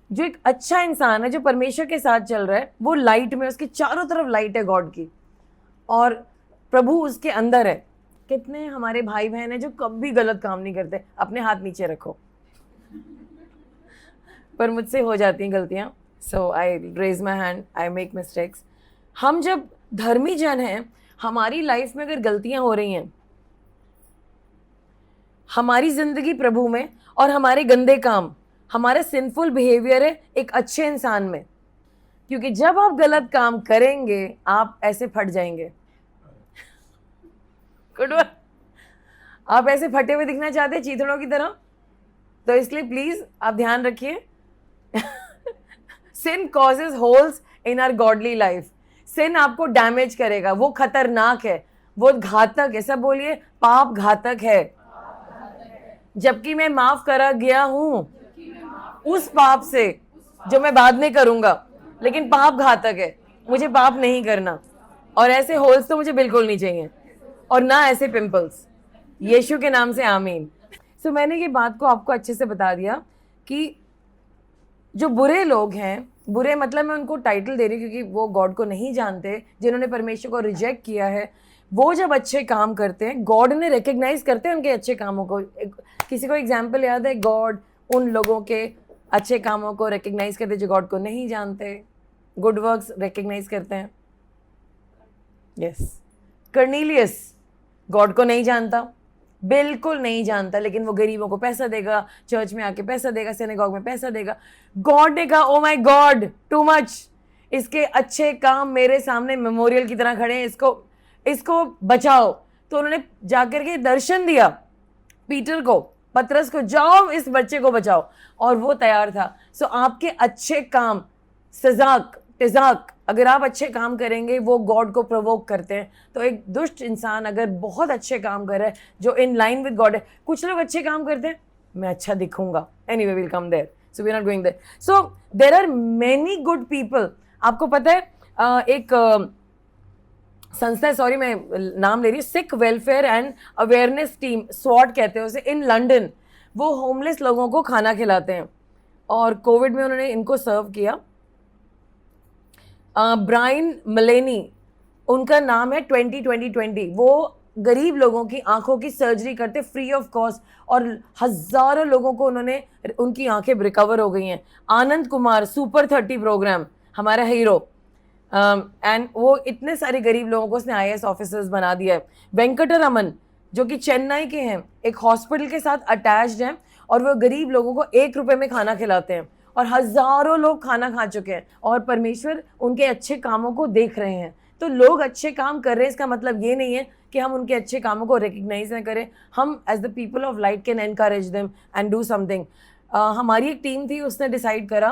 जो एक अच्छा इंसान है, जो परमेश्वर के साथ चल रहा है, वो लाइट में, उसके चारों तरफ लाइट है गॉड की, और प्रभु उसके अंदर है. कितने हमारे भाई बहन हैं जो कभी गलत काम नहीं करते? अपने हाथ नीचे रखो. पर मुझसे हो जाती हैं गलतियां. So I raise my hand, I make mistakes. हम जब धर्मी जन हैं, हमारी लाइफ में अगर गलतियां हो रही हैं, हमारी जिंदगी प्रभु में, और हमारे गंदे काम, हमारा सिंफुल बिहेवियर है एक अच्छे इंसान में. क्योंकि जब आप गलत काम करेंगे आप ऐसे फट जाएंगे. आप ऐसे फटे हुए दिखना चाहते हैं चीथड़ों की तरह, तो इसलिए प्लीज आप ध्यान रखिए. Sin causes holes in our godly life. Sin आपको डैमेज करेगा, वो खतरनाक है, वो घातक है. सब बोलिए, पाप घातक है. जबकि मैं माफ करा गया हूं उस पाप से जो मैं बाद में करूंगा. लेकिन पाप घातक है, मुझे पाप नहीं करना. और ऐसे होल्स तो मुझे बिल्कुल नहीं चाहिए, और ना ऐसे पिंपल्स. यीशु के नाम से आमीन. सो मैंने ये बात को आपको अच्छे से बता दिया कि जो बुरे लोग हैं, बुरे मतलब मैं उनको टाइटल दे रही हूँ क्योंकि वो गॉड को नहीं जानते, जिन्होंने परमेश्वर को रिजेक्ट किया है, वो जब अच्छे काम करते हैं गॉड ने रिकग्नाइज करते हैं उनके अच्छे कामों को. किसी को एग्जाम्पल याद है? गॉड उन लोगों के अच्छे कामों को रिकग्नाइज करते जो गॉड को नहीं जानते, गुड वर्क्स रिकग्नाइज करते हैं. यस, कर्नीलियस गॉड को नहीं जानता, बिल्कुल नहीं जानता, लेकिन वो गरीबों को पैसा देगा, चर्च में आके पैसा देगा, सिनेगॉग में पैसा देगा. गॉड ने कहा oh my God too much, इसके अच्छे काम मेरे सामने मेमोरियल की तरह खड़े हैं, इसको बचाओ. तो उन्होंने जाकर के दर्शन दिया पीटर को, पतरस को, जाओ इस बच्चे को बचाओ, और वो तैयार था. सो आपके अच्छे काम, तिजाक, अगर आप अच्छे काम करेंगे वो गॉड को प्रोवोक करते हैं. तो एक दुष्ट इंसान अगर बहुत अच्छे काम कर रहा है जो इन लाइन विद गॉड है, कुछ लोग अच्छे काम करते हैं, मैं अच्छा दिखूंगा, anyway will come there, so we are not going there. So there are many good people. आपको पता है एक संस्था है, सॉरी मैं नाम ले रही हूँ, Sikh Welfare and Awareness Team, स्वॉट कहते हैं उसे, इन लंदन. वो होमलेस लोगों को खाना खिलाते हैं, और कोविड में उन्होंने इनको सर्व किया. ब्रायन मलेनी उनका नाम है. 2020 वो गरीब लोगों की आंखों की सर्जरी करते फ्री ऑफ कॉस्ट, और हजारों लोगों को उन्होंने उनकी आंखें रिकवर हो गई हैं। आनंद कुमार सुपर 30 प्रोग्राम, हमारा हीरो, एंड वो इतने सारे गरीब लोगों को उसने IAS ऑफिसर्स बना दिया है। वेंकटरमन जो कि चेन्नई के हैं, एक हॉस्पिटल के साथ अटैच्ड हैं और वो गरीब लोगों को 1 रुपए में खाना खिलाते हैं, और हजारों लोग खाना खा चुके हैं, और परमेश्वर उनके अच्छे कामों को देख रहे हैं। तो लोग अच्छे काम कर रहे हैं, इसका मतलब ये नहीं है कि हम उनके अच्छे कामों को रिकग्नाइज ना करें। हम as the people of light can encourage them and do something. हमारी एक टीम थी, उसने डिसाइड करा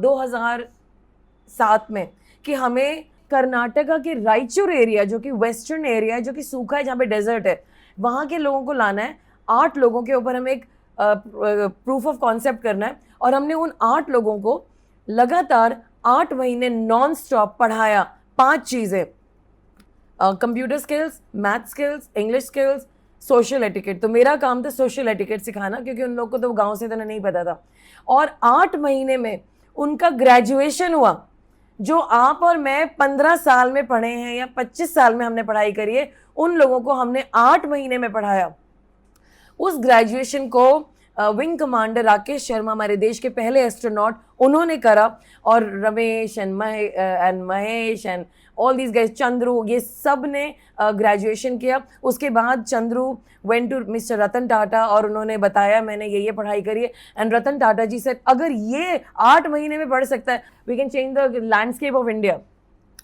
2007 में कि हमें कर्नाटका के रायचूर एरिया, जो कि वेस्टर्न एरिया है, जो कि सूखा है, जहाँ पे डेजर्ट है, वहाँ के लोगों को लाना है। 8 लोगों के ऊपर हमें एक प्रूफ ऑफ कॉन्सेप्ट करना है, और हमने उन 8 लोगों को लगातार 8 महीने नॉन स्टॉप पढ़ाया 5 चीज़ें: computer skills, math skills, English skills, social etiquette. तो मेरा काम था सोशल एटिकेट सिखाना, क्योंकि उन लोगों को तो गांव से तो नहीं पता था। और 8 महीने में उनका ग्रेजुएशन हुआ। जो आप और मैं 15 साल में पढ़े हैं या 25 साल में हमने पढ़ाई करी है, उन लोगों को हमने 8 महीने में पढ़ाया। उस ग्रेजुएशन को विंग कमांडर राकेश शर्मा, हमारे देश के पहले एस्ट्रोनॉट, उन्होंने करा। और Ramesh and Mahesh and all these guys, Chandru, ये सब ने ग्रेजुएशन किया। उसके बाद Chandru went to mister Ratan Tata और उन्होंने बताया मैंने ये पढ़ाई करी है। एंड रतन टाटा जी से अगर ये 8 महीने में पढ़ सकता है, we can change the landscape of India.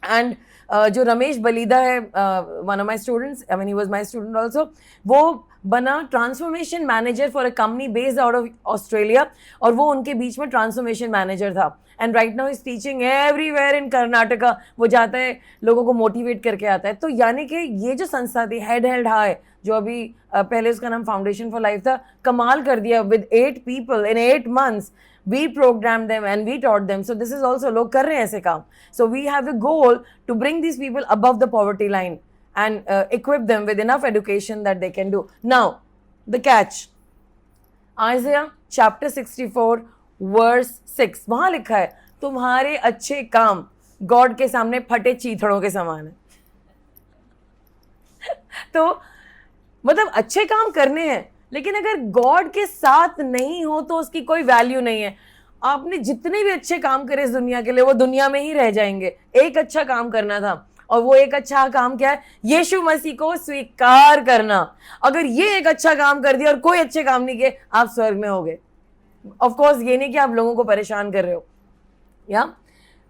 And जो रमेश बलीदा है, one of my students, I mean he was my student also, वो बना transformation manager for a company based out of Australia, और वो उनके बीच में ट्रांसफॉर्मेशन मैनेजर था। And right now is teaching everywhere in Karnataka. वो जाता है, लोगों को मोटिवेट करके आता है। तो यानी कि ये जो संस्था थी हेड हेल्ड हाई, जो अभी पहले उसका नाम फाउंडेशन फॉर लाइफ था, कमाल कर दिया। With 8 people in 8 months we programmed them and we taught them. So this is also, लोग कर रहे हैं ऐसे काम. So we have the goal to bring these people above the poverty line and equip them with enough education that they can do. Now the catch, Isaiah chapter 64 verse 6, वहां लिखा है तुम्हारे अच्छे काम गॉड के सामने फटे चीथड़ों के समान है। तो मतलब अच्छे काम करने हैं, लेकिन अगर गॉड के साथ नहीं हो तो उसकी कोई वैल्यू नहीं है। आपने जितने भी अच्छे काम करे इस दुनिया के लिए, वो दुनिया में ही रह जाएंगे। एक अच्छा काम करना था, और वो एक अच्छा काम क्या है? यीशु मसीह को स्वीकार करना। अगर ये एक अच्छा काम कर दिया और कोई अच्छे काम नहीं किए, आप स्वर्ग में होगे। ऑफ कोर्स ये नहीं कि आप लोगों को परेशान कर रहे हो। या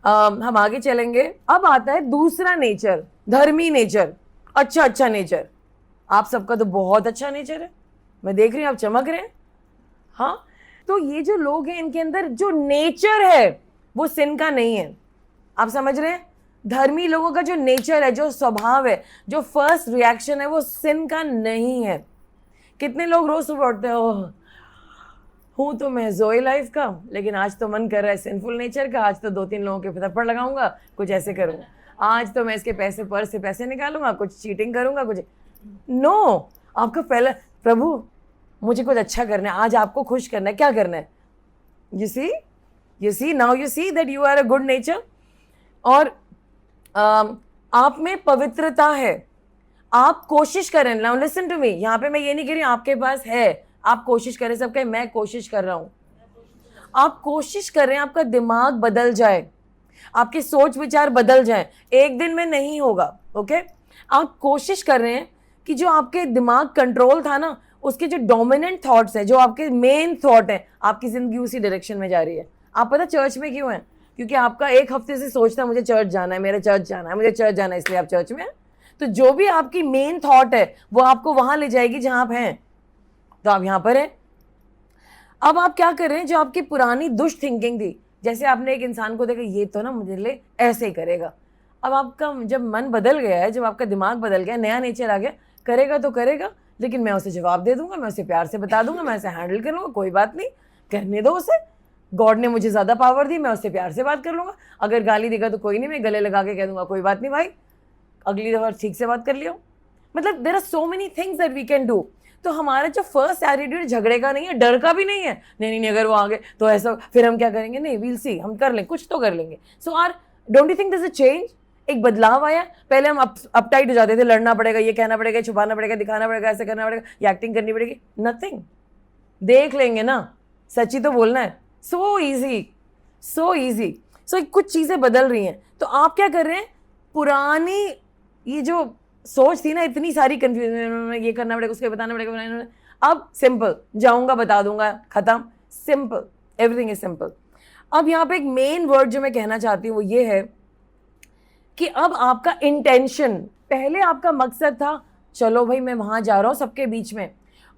हम आगे चलेंगे। अब आता है दूसरा नेचर, धर्मी नेचर, अच्छा नेचर। आप सबका तो बहुत अच्छा नेचर है, मैं देख रही हूँ आप चमक रहे हैं। हाँ, तो ये जो लोग हैं, इनके अंदर जो नेचर है वो सिन का नहीं है। आप समझ रहे हैं? धर्मी लोगों का जो नेचर है, जो स्वभाव है, जो फर्स्ट रिएक्शन है, वो सिन का नहीं है। कितने लोग रोज सुबह उठते हैं, ओह हूँ तो मैं जोई लाइफ का, लेकिन आज तो मन कर रहा है सिंफुल नेचर का। आज तो 2-3 लोगों के थप्पड़ लगाऊंगा, कुछ ऐसे करूंगा। आज तो मैं इसके पैसे पर्स से पैसे निकालूंगा, कुछ चीटिंग करूंगा, कुछ। नो, आपका पहला, प्रभु मुझे कुछ अच्छा करना है, आज आपको खुश करना है, क्या करना है? You see now you see that you are a good nature. और आप में पवित्रता है। आप कोशिश करें। नाउ लिसन टू मी, यहाँ पे मैं ये नहीं कह रही आपके पास है, आप कोशिश करें। सब कहें मैं कोशिश कर रहा हूँ। आप कोशिश करें, आपका दिमाग बदल जाए, आपके सोच विचार बदल जाए। एक दिन में नहीं होगा, ओके? आप कोशिश कर रहे हैं कि जो आपके दिमाग कंट्रोल था ना, उसके जो डोमिनेंट थॉट्स हैं, जो आपके मेन थॉट हैं, आपकी जिंदगी उसी डायरेक्शन में जा रही है। आप पता चर्च में क्यों है? क्योंकि आपका एक हफ्ते से सोचता है मुझे चर्च जाना है, मेरा चर्च जाना है, मुझे चर्च जाना है, इसलिए आप चर्च में हैं। तो जो भी आपकी मेन थॉट है वो आपको वहां ले जाएगी जहां आप हैं। तो आप यहां पर हैं। अब आप क्या कर रहे हैं? जो आपकी पुरानी दुष्ट थिंकिंग थी, जैसे आपने एक इंसान को देखा, ये तो ना मुझे लिए ऐसे ही करेगा। अब आपका जब मन बदल गया है, जब आपका दिमाग बदल गया, नया नेचर आ गया, करेगा तो करेगा, लेकिन मैं उसे जवाब दे दूंगा, मैं उसे प्यार से बता दूंगा, मैं उसे हैंडल कर लूंगा, कोई बात नहीं, करने दो उसे। गॉड ने मुझे ज़्यादा पावर दी, मैं उससे प्यार से बात कर लूंगा। अगर गाली देगा तो कोई नहीं, मैं गले लगा के कह दूंगा कोई बात नहीं भाई, अगली दफ़ा ठीक से बात कर लियो। मतलब there are so many things that we can do. तो हमारा जो फर्स्ट एटीट्यूड झगड़े का नहीं है, डर का भी नहीं है। नहीं अगर वो आ गए तो ऐसा, फिर हम क्या करेंगे? नहीं, वील सी, हम कर लेंगे, कुछ तो कर लेंगे। So are don't you think this a change? एक बदलाव आया। पहले हम अपटाइट हो जाते थे, लड़ना पड़ेगा, ये कहना पड़ेगा, छुपाना पड़ेगा, दिखाना पड़ेगा, ऐसे करना पड़ेगा, ये एक्टिंग करनी पड़ेगी। नथिंग, देख लेंगे ना, सच्ची तो बोलना है। So easy, so easy. सो कुछ चीजें बदल रही हैं, तो आप क्या कर रहे हैं, पुरानी ये जो सोच थी ना, इतनी सारी कंफ्यूजन, ये करना पड़ेगा, उसको बताना पड़ेगा, अब सिंपल, जाऊंगा बता दूंगा, खत्म, सिंपल, एवरीथिंग इज सिंपल। अब यहाँ पे एक मेन वर्ड जो मैं कहना चाहती हूँ वो ये है कि अब आपका इंटेंशन, पहले आपका मकसद था चलो भाई मैं वहां जा रहा हूँ सबके बीच में,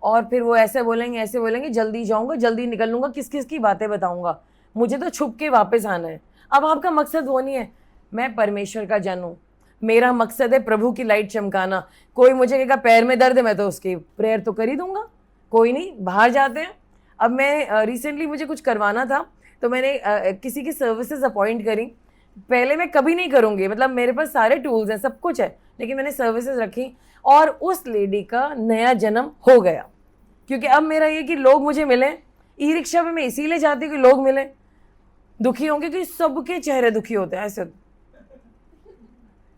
और फिर वो ऐसे बोलेंगे ऐसे बोलेंगे, जल्दी जाऊंगा, जल्दी निकल लूंगा, किस किस की बातें बताऊंगा, मुझे तो छुप के वापस आना है। अब आपका मकसद वो नहीं है, मैं परमेश्वर का जन हूं, मेरा मकसद है प्रभु की लाइट चमकाना। कोई मुझे कहेगा पैर में दर्द है, मैं तो उसकी प्रेयर तो कर ही दूंगा, कोई नहीं, बाहर जाते हैं। अब मैं रिसेंटली मुझे कुछ करवाना था, तो मैंने किसी की सर्विसेज अपॉइंट करी। पहले मैं कभी नहीं करूंगी, मतलब मेरे पास सारे टूल्स हैं, सब कुछ है, लेकिन मैंने सर्विसेज रखी और उस लेडी का नया जन्म हो गया। क्योंकि अब मेरा ये कि लोग मुझे मिले, ई रिक्शा पे मैं इसीलिए जाती हूँ कि लोग मिले, दुखी होंगे, क्योंकि सबके चेहरे दुखी होते हैं ऐसे,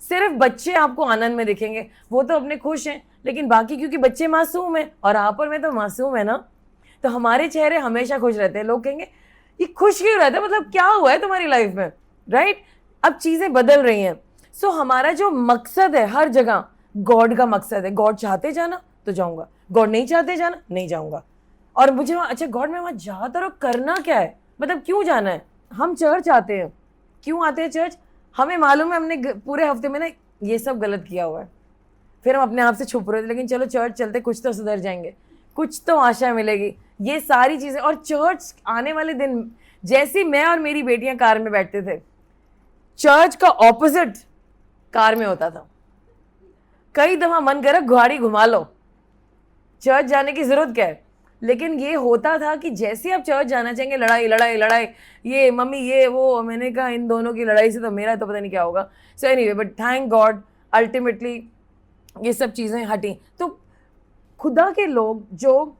सिर्फ बच्चे आपको आनंद में दिखेंगे, वो तो अपने खुश हैं, लेकिन बाकी क्योंकि बच्चे मासूम हैं और आप और मैं तो मासूम है ना, तो हमारे चेहरे हमेशा खुश रहते हैं। लोग कहेंगे ये खुश क्यों रहता है, मतलब क्या हुआ है तुम्हारी लाइफ में, राइट? अब चीजें बदल रही हैं। सो हमारा जो मकसद है हर जगह, गॉड का मकसद है, गॉड चाहते जाना तो जाऊंगा, गॉड नहीं चाहते जाना नहीं जाऊंगा। और मुझे वहां, अच्छा गॉड मैं वहां जाता रहो, करना क्या है, मतलब क्यों जाना है? हम चर्च आते हैं, क्यों आते हैं चर्च? हमें मालूम है हमने पूरे हफ्ते में ना ये सब गलत किया हुआ है, फिर हम अपने आप से छुप रहे थे, लेकिन चलो चर्च चलते, कुछ तो सुधर जाएंगे, कुछ तो आशा मिलेगी, ये सारी चीजें। और चर्च आने वाले दिन, जैसे मैं और मेरी बेटियां कार में बैठते थे, चर्च का ऑपोजिट कार में होता था। कई दफा मन करा गाड़ी घुमा लो, चर्च जाने की जरूरत क्या है? लेकिन ये होता था कि जैसे आप चर्च जाना चाहेंगे, लड़ाई लड़ाई लड़ाई, ये मम्मी ये वो, मैंने कहा इन दोनों की लड़ाई से तो मेरा तो पता नहीं क्या होगा। So anyway, but thank God ultimately ये सब चीज़ें हटी। तो खुदा के लोग जो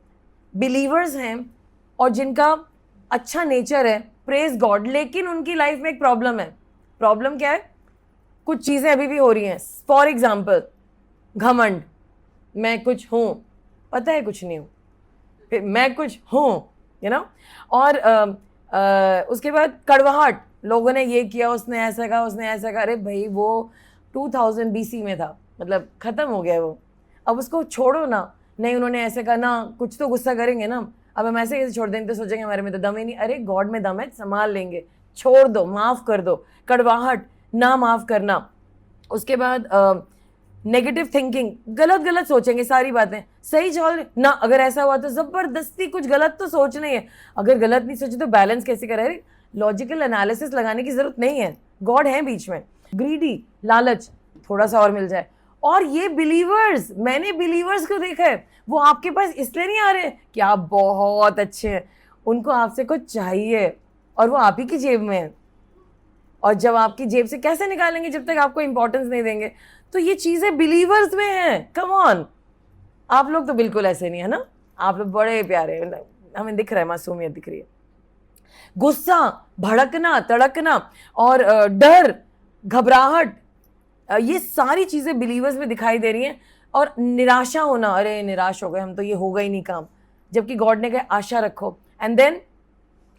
बिलीवर्स हैं और जिनका अच्छा नेचर है, प्रेज गॉड, लेकिन उनकी लाइफ में एक प्रॉब्लम है। प्रॉब्लम क्या है? कुछ चीज़ें अभी भी हो रही हैं। फॉर एग्जाम्पल घमंड, मैं कुछ हूँ, पता है कुछ नहीं हूँ, फिर मैं कुछ हूँ, यू नो। और उसके बाद कड़वाहट, लोगों ने ये किया, उसने ऐसा कहा, उसने ऐसा कहा। अरे भाई वो 2000 BC में था, मतलब ख़त्म हो गया वो, अब उसको छोड़ो ना। नहीं उन्होंने ऐसे कहा ना, कुछ तो गुस्सा करेंगे ना, अब हम ऐसे कैसे छोड़ देंगे, तो सोचेंगे हमारे में तो दम ही नहीं। अरे गॉड में दम है, संभाल लेंगे, छोड़ दो, माफ़ कर दो। कड़वाहट, ना माफ़ करना। उसके बाद नेगेटिव थिंकिंग, गलत गलत सोचेंगे सारी बातें, सही चल ना, अगर ऐसा हुआ तो जबरदस्ती कुछ गलत तो सोचना ही है। अगर गलत नहीं सोचे तो बैलेंस कैसे करें? लॉजिकल एनालिसिस लगाने की जरूरत नहीं है, गॉड है बीच में। ग्रीडी, लालच, थोड़ा सा और मिल जाए। और ये बिलीवर्स, मैंने बिलीवर्स को देखा है, वो आपके पास इसलिए नहीं आ रहे कि आप बहुत अच्छे हैं, उनको आपसे कुछ चाहिए और वो आप ही की जेब में है। और जब आपकी जेब से कैसे निकालेंगे जब तक आपको इंपॉर्टेंस नहीं देंगे? तो ये चीजें बिलीवर्स में हैं। कम ऑन, आप लोग तो बिल्कुल ऐसे नहीं है ना, आप लोग बड़े प्यारे, हमें दिख रहा है, मासूमियत दिख रही है। गुस्सा, भड़कना, तड़कना और डर, घबराहट, ये सारी चीजें बिलीवर्स में दिखाई दे रही हैं। और निराशा होना, अरे निराश हो गए हम तो, ये होगा ही नहीं काम, जबकि गॉड ने कहा आशा रखो। एंड देन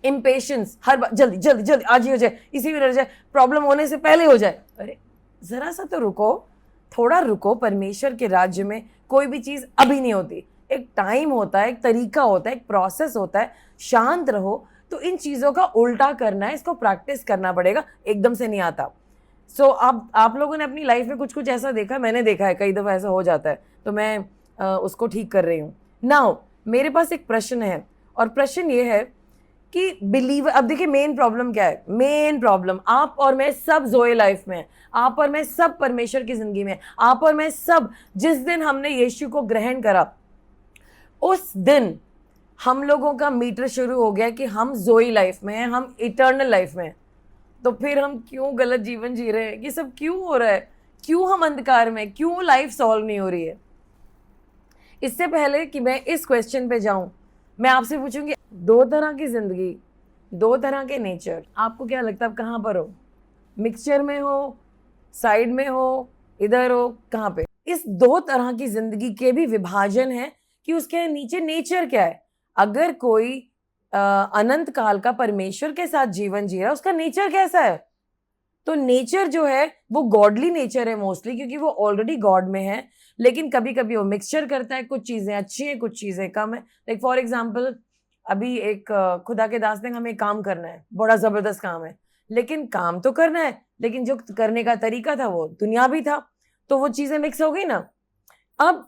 इम्पेशंस, हर बार जल्दी जल्दी जल्दी, आज ही हो जाए, इसी में रह जाए, प्रॉब्लम होने से पहले हो जाए। अरे जरा सा तो रुको, थोड़ा रुको। परमेश्वर के राज्य में कोई भी चीज़ अभी नहीं होती, एक टाइम होता है, एक तरीका होता है, एक प्रोसेस होता है। शांत रहो। तो इन चीज़ों का उल्टा करना है, इसको प्रैक्टिस करना पड़ेगा, एकदम से नहीं आता। सो आप लोगों ने अपनी लाइफ में कुछ कुछ ऐसा देखा, मैंने देखा है, कई दफ़ा ऐसा हो जाता है, तो मैं उसको ठीक कर रही हूँ। नाउ मेरे पास एक प्रश्न है, और प्रश्न ये है कि बिलीवर, अब देखिए मेन प्रॉब्लम क्या है? मेन प्रॉब्लम, आप और मैं सब जोए लाइफ में, आप और मैं सब परमेश्वर की जिंदगी में, आप और मैं सब, जिस दिन हमने यीशु को ग्रहण करा उस दिन हम लोगों का मीटर शुरू हो गया कि हम जोई लाइफ में हैं, हम इटर्नल लाइफ में हैं। तो फिर हम क्यों गलत जीवन जी रहे हैं? ये सब क्यों हो रहा है? क्यों हम अंधकार में? क्यों लाइफ सॉल्व नहीं हो रही है? इससे पहले कि मैं इस क्वेश्चन पे जाऊं, मैं आपसे पूछूंगी, दो तरह की जिंदगी, दो तरह के नेचर, आपको क्या लगता है आप कहाँ पर हो? मिक्सचर में हो साइड में हो, इधर हो, कहाँ पे? इस दो तरह की जिंदगी के भी विभाजन है कि उसके नीचे नेचर क्या है। अगर कोई अनंत काल का परमेश्वर के साथ जीवन जी रहा है, उसका नेचर कैसा है? तो नेचर जो है वो गॉडली नेचर है मोस्टली, क्योंकि वो ऑलरेडी गॉड में है। लेकिन कभी कभी वो मिक्सचर करता है, कुछ चीजें अच्छी हैं, कुछ चीजें कम है। लाइक फॉर एग्जाम्पल, अभी एक खुदा के दास ने हमें काम करना है, बड़ा जबरदस्त काम है, लेकिन काम तो करना है, लेकिन जो करने का तरीका था वो दुनियावी था, तो वो चीजें मिक्स हो गई ना। अब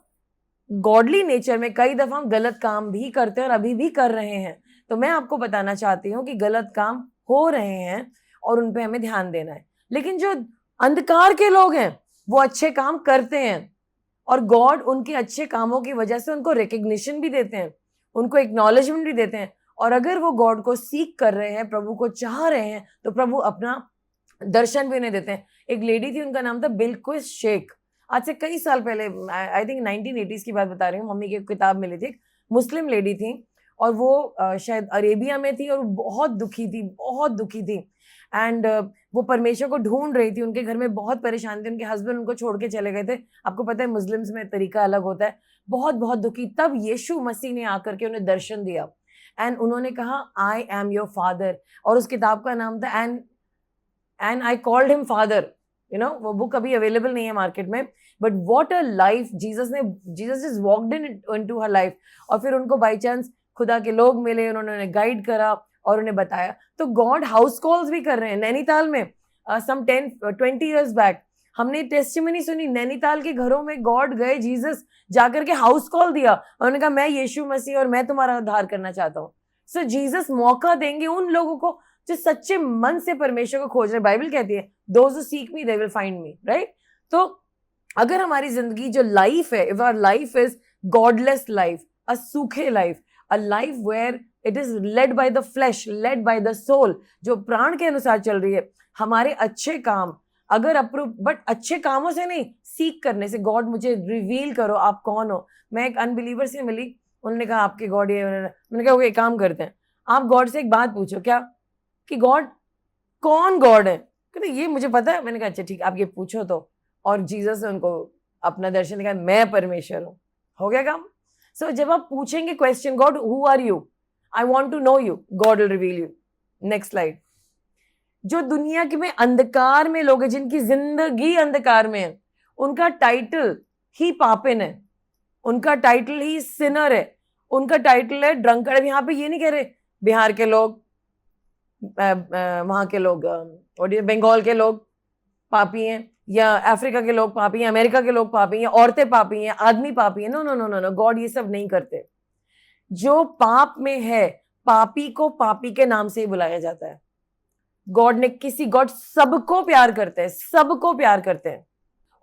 गॉडली नेचर में कई दफा हम गलत काम भी करते हैं और अभी भी कर रहे हैं। तो मैं आपको बताना चाहती हूँ कि गलत काम हो रहे हैं और उन पे हमें ध्यान देना है। लेकिन जो अंधकार के लोग हैं वो अच्छे काम करते हैं और गॉड उनके अच्छे कामों की वजह से उनको रिकग्निशन भी देते हैं, उनको एक्नॉलेजमेंट भी देते हैं। और अगर वो गॉड को सीख कर रहे हैं, प्रभु को चाह रहे हैं, तो प्रभु अपना दर्शन भी उन्हें देते हैं। एक लेडी थी, उनका नाम था बिल्किस शेख। आज से कई साल पहले, आई थिंक 1980s की बात बता रही हूँ, मम्मी की किताब मिली थी। मुस्लिम लेडी थी और वो शायद अरेबिया में थी और बहुत दुखी थी, बहुत दुखी थी। एंड वो परमेश्वर को ढूंढ रही थी। उनके घर में बहुत परेशान थे, उनके हस्बैंड उनको छोड़ के चले गए थे। आपको पता है मुस्लिम्स में तरीका अलग होता है। बहुत बहुत दुखी। तब यीशु मसीह ने आकर के उन्हें दर्शन दिया एंड उन्होंने कहा, आई एम योर फादर। और उस किताब का नाम था and I called him father. वो बुक अभी अवेलेबल नहीं है मार्केट में, but what a life Jesus is walked into her life. और फिर उनको बाई चांस खुदा के लोग मिले, उन्होंने उन्हें गाइड करा और उन्हें बताया। तो गॉड हाउस कॉल्स भी कर रहे हैं। नैनीताल में सम 10-20 ईयर्स बैक हमने टेस्टिमनी सुनी, नैनीताल के घरों में गॉड गए, जीसस जाकर के हाउस कॉल दिया और उन्होंने कहा, मैं यीशु मसीह और मैं तुम्हारा उद्धार करना चाहता हूँ। सो जीसस मौका देंगे उन लोगों को जो सच्चे मन से परमेश्वर को खोज रहे। बाइबल कहती है, those who seek me they will find me, right? तो अगर हमारी जिंदगी जो लाइफ है, if our life is godless life, a सूखे life, a life where it is led by the flesh, led by the soul, जो प्राण के अनुसार चल रही है, हमारे अच्छे काम अगर अप्रूव, बट अच्छे कामों से नहीं, सीख करने से। गॉड मुझे रिवील करो आप कौन हो। मैं एक अनबिलीवर से मिली, उन्होंने कहा आपके गॉड ये, मैंने कहा एक काम करते हैं, आप गॉड से एक बात पूछो, क्या कि गॉड कौन गॉड है? कहते ये मुझे पता है। मैंने कहा अच्छा ठीक, आप ये पूछो तो। और जीसस ने उनको अपना दर्शन दिखाया, मैं परमेश्वर हूं। हो गया काम। सो जब आप पूछेंगे question, God who are you, I want to know you, God will reveal you. Next slide. जो दुनिया के में अंधकार में लोग हैं, जिनकी जिंदगी अंधकार में है, उनका टाइटल ही पापिन है, उनका टाइटल ही सिनर है, उनका टाइटल है ड्रंकर्ड। यहाँ पे ये नहीं कह रहे बिहार के लोग, वहां के लोग, बंगाल के लोग पापी हैं, या अफ्रीका के लोग पापी हैं, अमेरिका के लोग पापी हैं, औरतें पापी हैं, आदमी पापी हैं। No no no no no, God ये सब नहीं करते। जो पाप में है, पापी को पापी के नाम से ही बुलाया जाता है। गॉड सबको प्यार करते हैं, सबको प्यार करते हैं।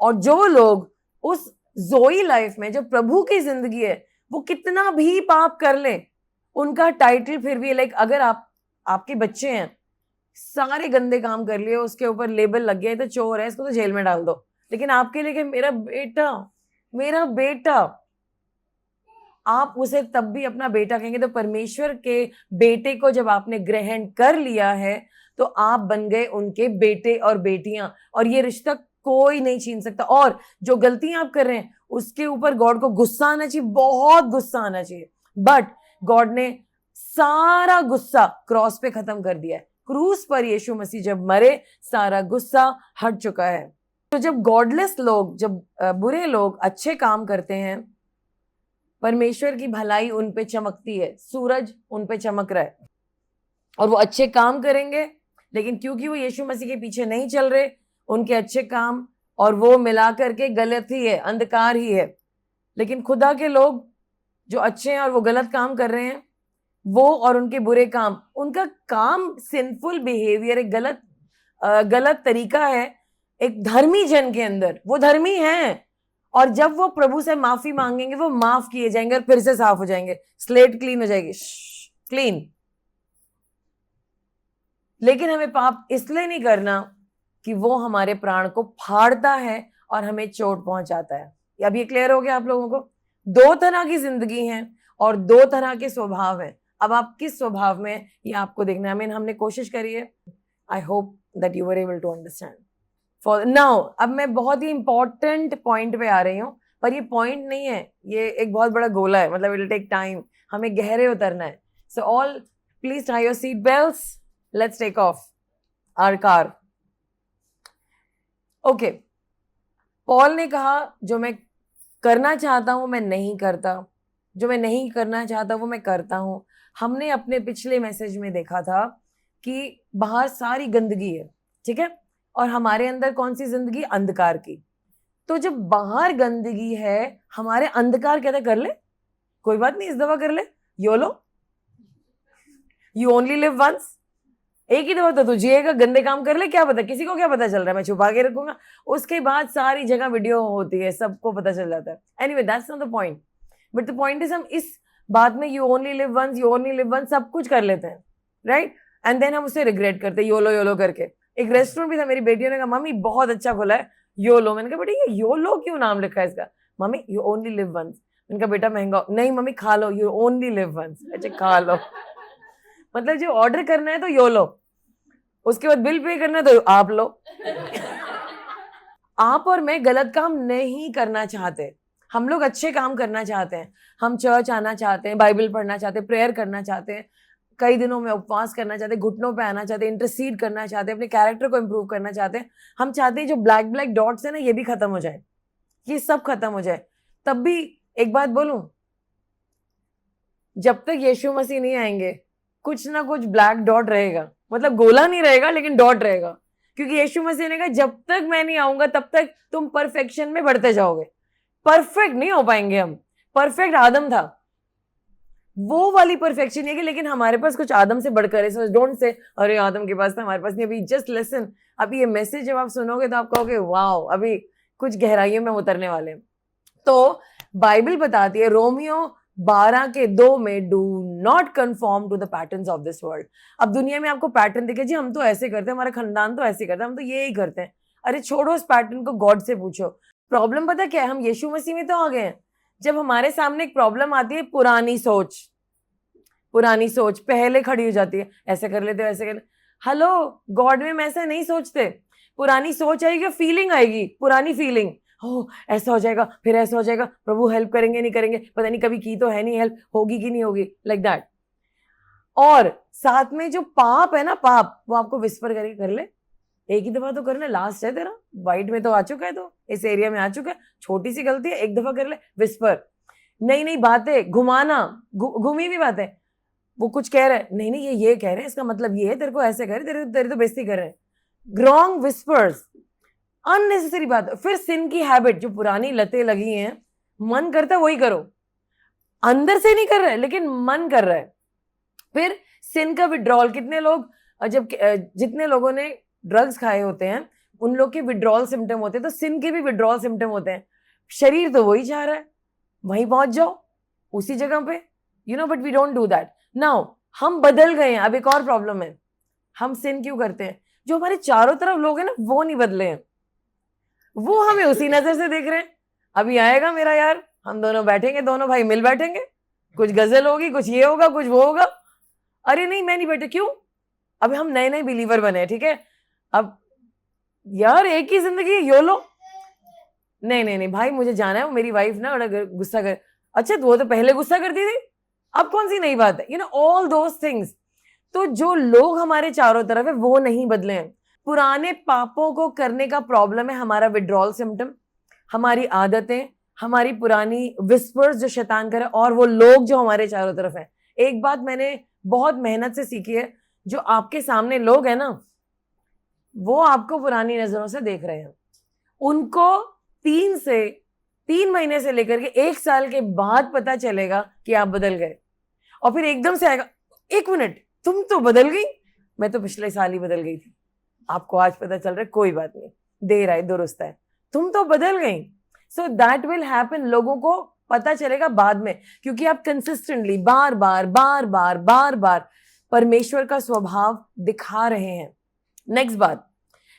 और जो लोग उस जोई लाइफ में, जो प्रभु की जिंदगी है, वो कितना भी पाप कर ले, उनका टाइटल फिर भी लाइक, अगर आपके बच्चे हैं, सारे गंदे काम कर लिए, उसके ऊपर लेबल लग गया, तो चोर है, इसको तो जेल में डाल दो। लेकिन आपके लिए मेरा बेटा, मेरा बेटा, आप उसे तब भी अपना बेटा कहेंगे। तो परमेश्वर के बेटे को जब आपने ग्रहण कर लिया है, तो आप बन गए उनके बेटे और बेटियां, और ये रिश्ता कोई नहीं छीन सकता। और जो गलतियां आप कर रहे हैं, उसके ऊपर गॉड को गुस्सा आना चाहिए, बहुत गुस्सा आना चाहिए। बट गॉड ने सारा गुस्सा क्रॉस पे खत्म कर दिया है। क्रूस पर यीशु मसीह जब मरे, सारा गुस्सा हट चुका है। तो जब गॉडलेस लोग, जब बुरे लोग अच्छे काम करते हैं, परमेश्वर की भलाई उन पे चमकती है, सूरज उन पे चमक रहा है और वो अच्छे काम करेंगे। लेकिन क्योंकि वो यीशु मसीह के पीछे नहीं चल रहे, उनके अच्छे काम और वो मिला करके गलत ही है, अंधकार ही है। लेकिन खुदा के लोग जो अच्छे हैं और वो गलत काम कर रहे हैं, वो और उनके बुरे काम, उनका काम सिंफुल बिहेवियर, एक गलत तरीका है एक धर्मी जन के अंदर। वो धर्मी हैं और जब वो प्रभु से माफी मांगेंगे, वो माफ किए जाएंगे और फिर से साफ हो जाएंगे, स्लेट क्लीन हो जाएगी, क्लीन। लेकिन हमें पाप इसलिए नहीं करना कि वो हमारे प्राण को फाड़ता है और हमें चोट पहुंचाता है। अब ये क्लियर हो गया आप लोगों को? दो तरह की जिंदगी है और दो तरह के स्वभाव हैं। अब आप किस स्वभाव में, ये आपको देखना है। हमने कोशिश करी है। I hope that you were able to understand. For now अब मैं बहुत ही इंपॉर्टेंट पॉइंट पे आ रही हूँ, पर ये पॉइंट नहीं है, ये एक बहुत बड़ा गोला है, मतलब इट विल टेक टाइम, हमें गहरे उतरना है. So all please tie your seat belts, let's take off our car. Okay, Paul ने कहा जो मैं करना चाहता हूं मैं नहीं करता, जो मैं नहीं करना चाहता वो मैं करता हूं. हमने अपने पिछले मैसेज में देखा था कि बाहर सारी गंदगी है, ठीक है, और हमारे अंदर कौन सी जिंदगी? अंधकार की. तो जब बाहर गंदगी है, हमारे अंधकार कहते कर ले, कोई बात नहीं, इस दफा कर ले, YOLO, you only live once, एक ही दफा तो तू जिएगा, गंदे काम कर ले, क्या पता, किसी को क्या पता चल रहा है, मैं छुपा के रखूंगा, उसके बाद सारी जगह वीडियो होती है, सबको पता चल जाता है. Anyway that's not the point, but the point is हम इस बात में you only live once, you only live once सब कुछ कर लेते हैं, राइट, एंड देन हम उसे रिग्रेट करते हैं योलो योलो करके. एक रेस्टोरेंट भी था, मेरी बेटियों ने कहा मम्मी बहुत अच्छा खुला है योलो. मैंने कहा बेटा ये योलो क्यों नाम लिखा है इसका? मम्मी यू ओनली लिव वंस. मैंने कहा बेटा महंगा नहीं मम्मी, खा लो, यू ओनली लिव वंस. अच्छा खा लो मतलब जो ऑर्डर करना है तो योलो, उसके बाद बिल पे करना है तो आप लो. आप और मैं गलत काम नहीं करना चाहते, हम लोग अच्छे काम करना चाहते हैं, हम चर्च आना चाहते हैं, बाइबल पढ़ना चाहते हैं, प्रेयर करना चाहते हैं, कई दिनों में उपवास करना चाहते हैं, घुटनों पे आना चाहते हैं, इंटरसीड करना चाहते हैं, अपने कैरेक्टर को इंप्रूव करना चाहते हैं. हम चाहते हैं जो ब्लैक ब्लैक डॉट्स है ना ये भी खत्म हो जाए, ये सब खत्म हो जाए. तब भी एक बात बोलूं, जब तक यीशु मसीह नहीं आएंगे कुछ ना कुछ ब्लैक डॉट रहेगा, मतलब गोला नहीं रहेगा लेकिन डॉट रहेगा, क्योंकि यीशु मसीह ने कहा जब तक मैं नहीं आऊंगा तब तक तुम परफेक्शन में बढ़ते जाओगे. परफेक्ट नहीं हो पाएंगे हम, परफेक्ट आदम था, वो वाली परफेक्शन है कि, लेकिन हमारे पास कुछ आदम से बढ़कर है. सो डोंट से अरे आदम के पास था हमारे पास नहीं. अभी जस्ट लिसन, अभी ये मैसेज जब आप सुनोगे तो आप कहोगे वाओ, अभी कुछ गहराइयों में उतरने वाले हैं. तो बाइबल बताती है रोमियो 12:2 में, do not conform to the patterns of this world. अब दुनिया में आपको पैटर्न दिखे, जी हम तो ऐसे करते हैं, हमारा खानदान तो ऐसे करता है, हम तो ये ही करते हैं. अरे छोड़ो उस पैटर्न को, गॉड से पूछो. प्रॉब्लम पता क्या है, हम यीशु मसीह में तो आ गए हैं. जब हमारे सामने एक प्रॉब्लम आती है, पुरानी सोच पहले खड़ी हो जाती है, ऐसे कर लेते वैसे कर. हेलो, गॉड में हम ऐसा नहीं सोचते. पुरानी सोच आएगी, फीलिंग आएगी, पुरानी फीलिंग, हो ऐसा हो जाएगा, फिर ऐसा हो जाएगा, प्रभु हेल्प करेंगे नहीं करेंगे, पता नहीं कभी की तो है नहीं, हेल्प होगी कि नहीं होगी, लाइक दैट. और साथ में जो पाप है ना, पाप वो आपको विस्पर करके कर ले, एक ही दफा तो करना, लास्ट है तेरा, वाइट में तो आ चुका है, तो इस एरिया में आ चुका है, छोटी सी गलती है, एक दफा कर ले विस्पर. नई नई बातें घुमाना, घूमी हुई बातें, वो कुछ कह रहे हैं, नहीं नहीं ये कह रहे हैं, इसका मतलब ये है, तेरे को ऐसे कर, तेरी तो बेइज्जती कर रहे हैं. रॉन्ग विस्पर्स, अननेसेसरी बात. फिर सिन की हैबिट, जो पुरानी लतें लगी हैं, मन करता है वही करो, अंदर से नहीं कर रहा है लेकिन मन कर रहा है. फिर सिन का विड्रॉल, कितने लोग, जब जितने लोगों ने ड्रग्स खाए होते हैं उन लोग के विड्रॉल सिम्टम होते हैं, तो सिन के भी विड्रॉल सिम्टम होते हैं. शरीर तो वही चाह रहा है, वहीं पहुंच जाओ उसी जगह पे, you know, but we don't do that. Now हम बदल गए हैं. अब एक और प्रॉब्लम है, हम सिन क्यों करते हैं? जो हमारे चारों तरफ लोग हैं ना वो नहीं बदले हैं, वो हमें उसी नजर से देख रहे हैं. अभी आएगा मेरा यार, हम दोनों बैठेंगे, दोनों भाई मिल बैठेंगे, कुछ गजल होगी, कुछ ये होगा, कुछ वो होगा. अरे नहीं मैं नहीं बैठे, क्यों? अभी हम नए नए बिलीवर बने, ठीक है, अब यार एक ही जिंदगी है, योलो. नहीं नहीं नहीं भाई, मुझे जाना है, वो मेरी वाइफ ना बड़ा गुस्सा कर. अच्छा तो वो तो पहले गुस्सा करती थी, अब कौन सी नई बात है, you know, all those things. तो जो लोग हमारे चारों तरफ है वो नहीं बदले हैं. पुराने पापों को करने का प्रॉब्लम है हमारा विड्रॉल सिम्टम, हमारी आदतें, हमारी पुरानी विस्पर्स जो शैतान करे, और वो लोग जो हमारे चारों तरफ है. एक बात मैंने बहुत मेहनत से सीखी है, जो आपके सामने लोग हैं ना वो आपको पुरानी नजरों से देख रहे हैं. उनको 3 महीने से लेकर के 1 साल के बाद पता चलेगा कि आप बदल गए, और फिर एकदम से आएगा 1 मिनट तुम तो बदल गई, मैं तो पिछले साल ही बदल गई थी, आपको आज पता चल रहा है, कोई बात नहीं, देर आए दुरुस्त है, तुम तो बदल गई. सो दैट विल हैपन, लोगों को पता चलेगा बाद में, क्योंकि आप कंसिस्टेंटली बार बार परमेश्वर का स्वभाव दिखा रहे हैं. नेक्स्ट बात,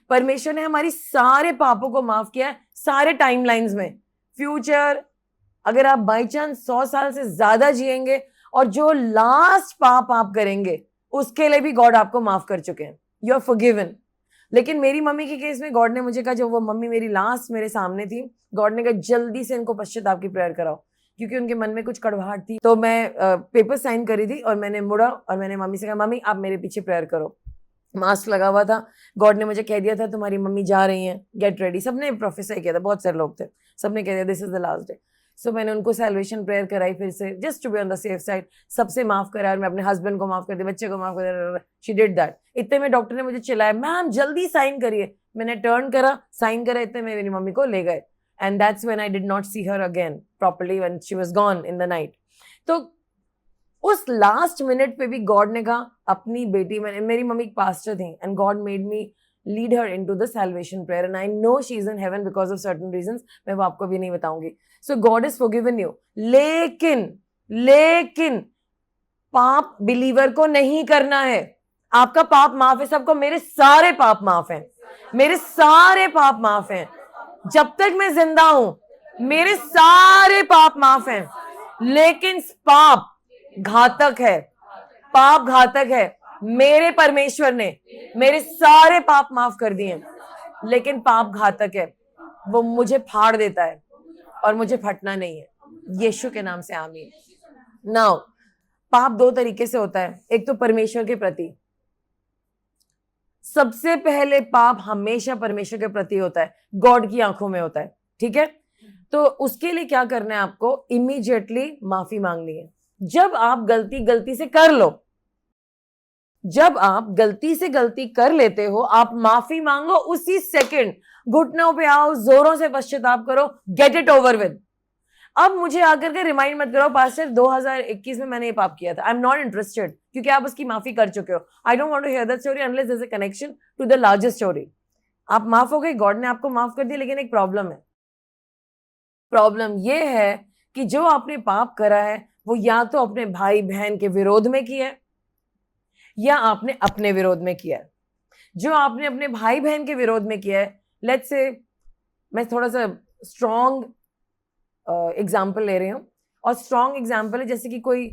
परमेश्वर ने हमारी सारे पापों को माफ किया है, सारे टाइमलाइंस में. फ्यूचर, अगर आप बाई चांस 100 साल से ज्यादा जिएंगे और जो लास्ट पाप आप करेंगे उसके लिए भी गॉड आपको माफ कर चुके हैं. You are forgiven. लेकिन मेरी मम्मी के केस में गॉड ने मुझे कहा, जब वो मम्मी मेरी लास्ट मेरे सामने थी, गॉड ने कहा जल्दी से इनको पश्चाताप की प्रेयर कराओ, क्योंकि उनके मन में कुछ कड़वाहट थी। तो मैं पेपर साइन करी थी और मैंने मुड़ा और मैंने मम्मी से कहा, मम्मी आप मेरे पीछे प्रेयर करो। मास्क लगा हुआ था, गॉड ने मुझे कह दिया था तुम्हारी मम्मी जा रही हैं, गेट रेडी। सबने प्रोफेसर किया था, बहुत सारे लोग थे, सबने कह दिया this is the last day. So मैंने उनको सैल्वेशन प्रेयर कराई फिर से, just to be on the safe side. सबसे माफ करा और मैं अपने हस्बैंड को माफ कर दिया, बच्चे को माफ कर दिया। She did that. इतने में डॉक्टर ने मुझे चिल्लाया, मैम जल्दी साइन करिए। मैंने टर्न करा, साइन करा, इतने में मेरी मम्मी को ले गए। And that's when I did not see her again properly, when she was gone in the night. तो उस लास्ट मिनट पे भी गॉड ने कहा अपनी बेटी, मेरी मम्मी एक पास्टर थी, and God made me lead her into the salvation prayer, and I no she is in heaven because of certain reasons, मैं वो आपको भी नहीं बताऊंगी। सो गॉड इज फॉरगिवन यू, लेकिन पाप बिलीवर को नहीं करना है। आपका पाप माफ है सबको, मेरे सारे पाप माफ हैं, मेरे सारे पाप माफ हैं। जब तक मैं जिंदा हूं मेरे सारे पाप माफ हैं, लेकिन पाप घातक है, पाप घातक है। मेरे परमेश्वर ने मेरे सारे पाप माफ कर दिए, लेकिन पाप घातक है, वो मुझे फाड़ देता है और मुझे फटना नहीं है। यीशु के नाम से आमीन। नाउ पाप दो तरीके से होता है, एक तो परमेश्वर के प्रति, सबसे पहले पाप हमेशा परमेश्वर के प्रति होता है, गॉड की आंखों में होता है, ठीक है। तो उसके लिए क्या करना है, आपको इमीडिएटली माफी मांगनी है। जब आप गलती से कर लो, जब आप गलती से गलती कर लेते हो, आप माफी मांगो, उसी सेकंड घुटनों पे आओ, जोरों से पश्चाताप करो, गेट इट ओवर विद। अब मुझे आकर के रिमाइंड मत करो पास्टर 2021 में मैंने ये पाप किया था, आई एम नॉट इंटरेस्टेड, क्योंकि आप उसकी माफी कर चुके हो। I don't want to hear that story unless there is a connection to the larger story. आप माफ हो गए, गॉड ने आपको माफ कर दिया, लेकिन एक प्रॉब्लम है। प्रॉब्लम ये है कि जो आपने पाप करा है वो या तो अपने भाई बहन के विरोध में किया है या आपने अपने विरोध में किया है। जो आपने अपने भाई बहन के विरोध में किया है, लेट्स से मैं थोड़ा सा स्ट्रॉन्ग एग्जाम्पल ले रही हूँ, और स्ट्रॉन्ग एग्जाम्पल है जैसे कि कोई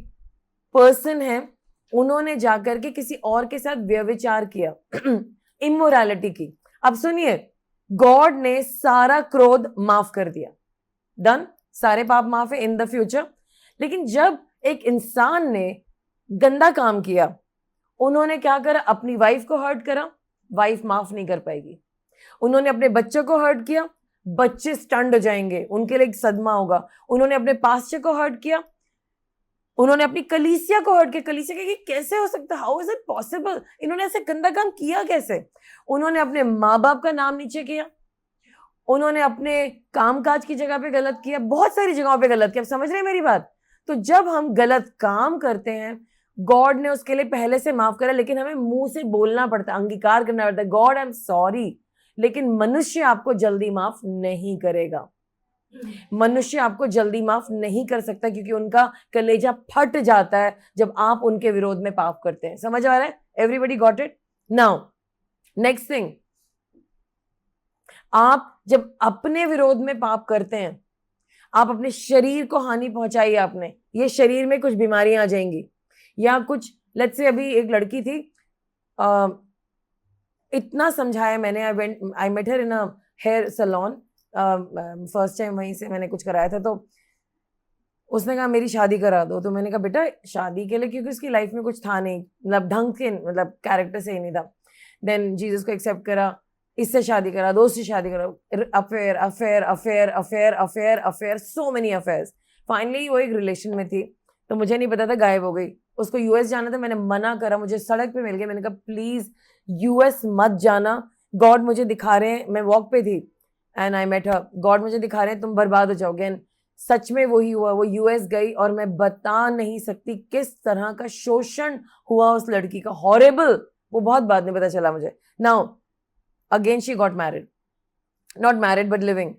पर्सन है, उन्होंने जाकर के किसी और के साथ व्यभिचार किया, इमोरैलिटी की। अब सुनिए, गॉड ने सारा क्रोध माफ कर दिया, डन, सारे पाप माफ है इन द फ्यूचर। लेकिन जब एक इंसान ने गंदा काम किया, उन्होंने क्या करा, अपनी वाइफ को हर्ट करा, वाइफ माफ नहीं कर पाएगी। उन्होंने अपने बच्चों को हर्ट किया, बच्चे स्टंड हो जाएंगे, उनके लिए एक सदमा होगा। उन्होंने अपने पास्टर को हर्ट किया, उन्होंने अपनी कलीसिया को हर्ट किया। कलीसिया के कैसे हो सकता, हाउ इज इट पॉसिबल, इन्होंने ऐसे गंदा काम किया कैसे। उन्होंने अपने माँ बाप का नाम नीचे किया, उन्होंने अपने कामकाज की जगह पे गलत किया, बहुत सारी जगहों पे गलत किया। आप समझ रहे हैं मेरी बात। तो जब हम गलत काम करते हैं, गॉड ने उसके लिए पहले से माफ करा, लेकिन हमें मुंह से बोलना पड़ता है, अंगीकार करना पड़ता है, गॉड आई एम सॉरी। लेकिन मनुष्य आपको जल्दी माफ नहीं करेगा, मनुष्य आपको जल्दी माफ नहीं कर सकता, क्योंकि उनका कलेजा फट जाता है जब आप उनके विरोध में पाप करते हैं। समझ आ रहा है? Everybody got it? Now next thing, आप जब अपने विरोध में पाप करते हैं, आप अपने शरीर को हानि पहुंचाई, आपने ये शरीर में कुछ बीमारियां आ जाएंगी, या कुछ, लेट्स से अभी एक लड़की थी, इतना समझाया मैंने, I met her in a hair salon, first time वहीं से मैंने कुछ कराया था। तो उसने कहा मेरी शादी करा दो। तो मैंने कहा बेटा शादी के लिए, क्योंकि उसकी लाइफ में कुछ था नहीं, मतलब ढंग के, मतलब कैरेक्टर से ही नहीं था। देन जीसस को एक्सेप्ट करा, इससे शादी करा दो, उससे शादी करा, affair affair affair affair affair affair, so many affairs. Finally वो एक रिलेशन में थी, तो मुझे नहीं पता था, गायब हो गई। उसको यूएस जाना था, मैंने मना करा, मुझे सड़क पे मिल गया, मैंने कहा प्लीज यूएस मत जाना, गॉड मुझे दिखा रहे हैं, मैं वॉक पे थी and I met her, God मुझे दिखा रहे हैं तुम बर्बाद हो जाओगे। एंड सच में वही हुआ, वो यूएस गई, और मैं बता नहीं सकती किस तरह का शोषण हुआ उस लड़की का, हॉरिबल। वो बहुत बाद में पता चला मुझे। Now again she got married, not married but living.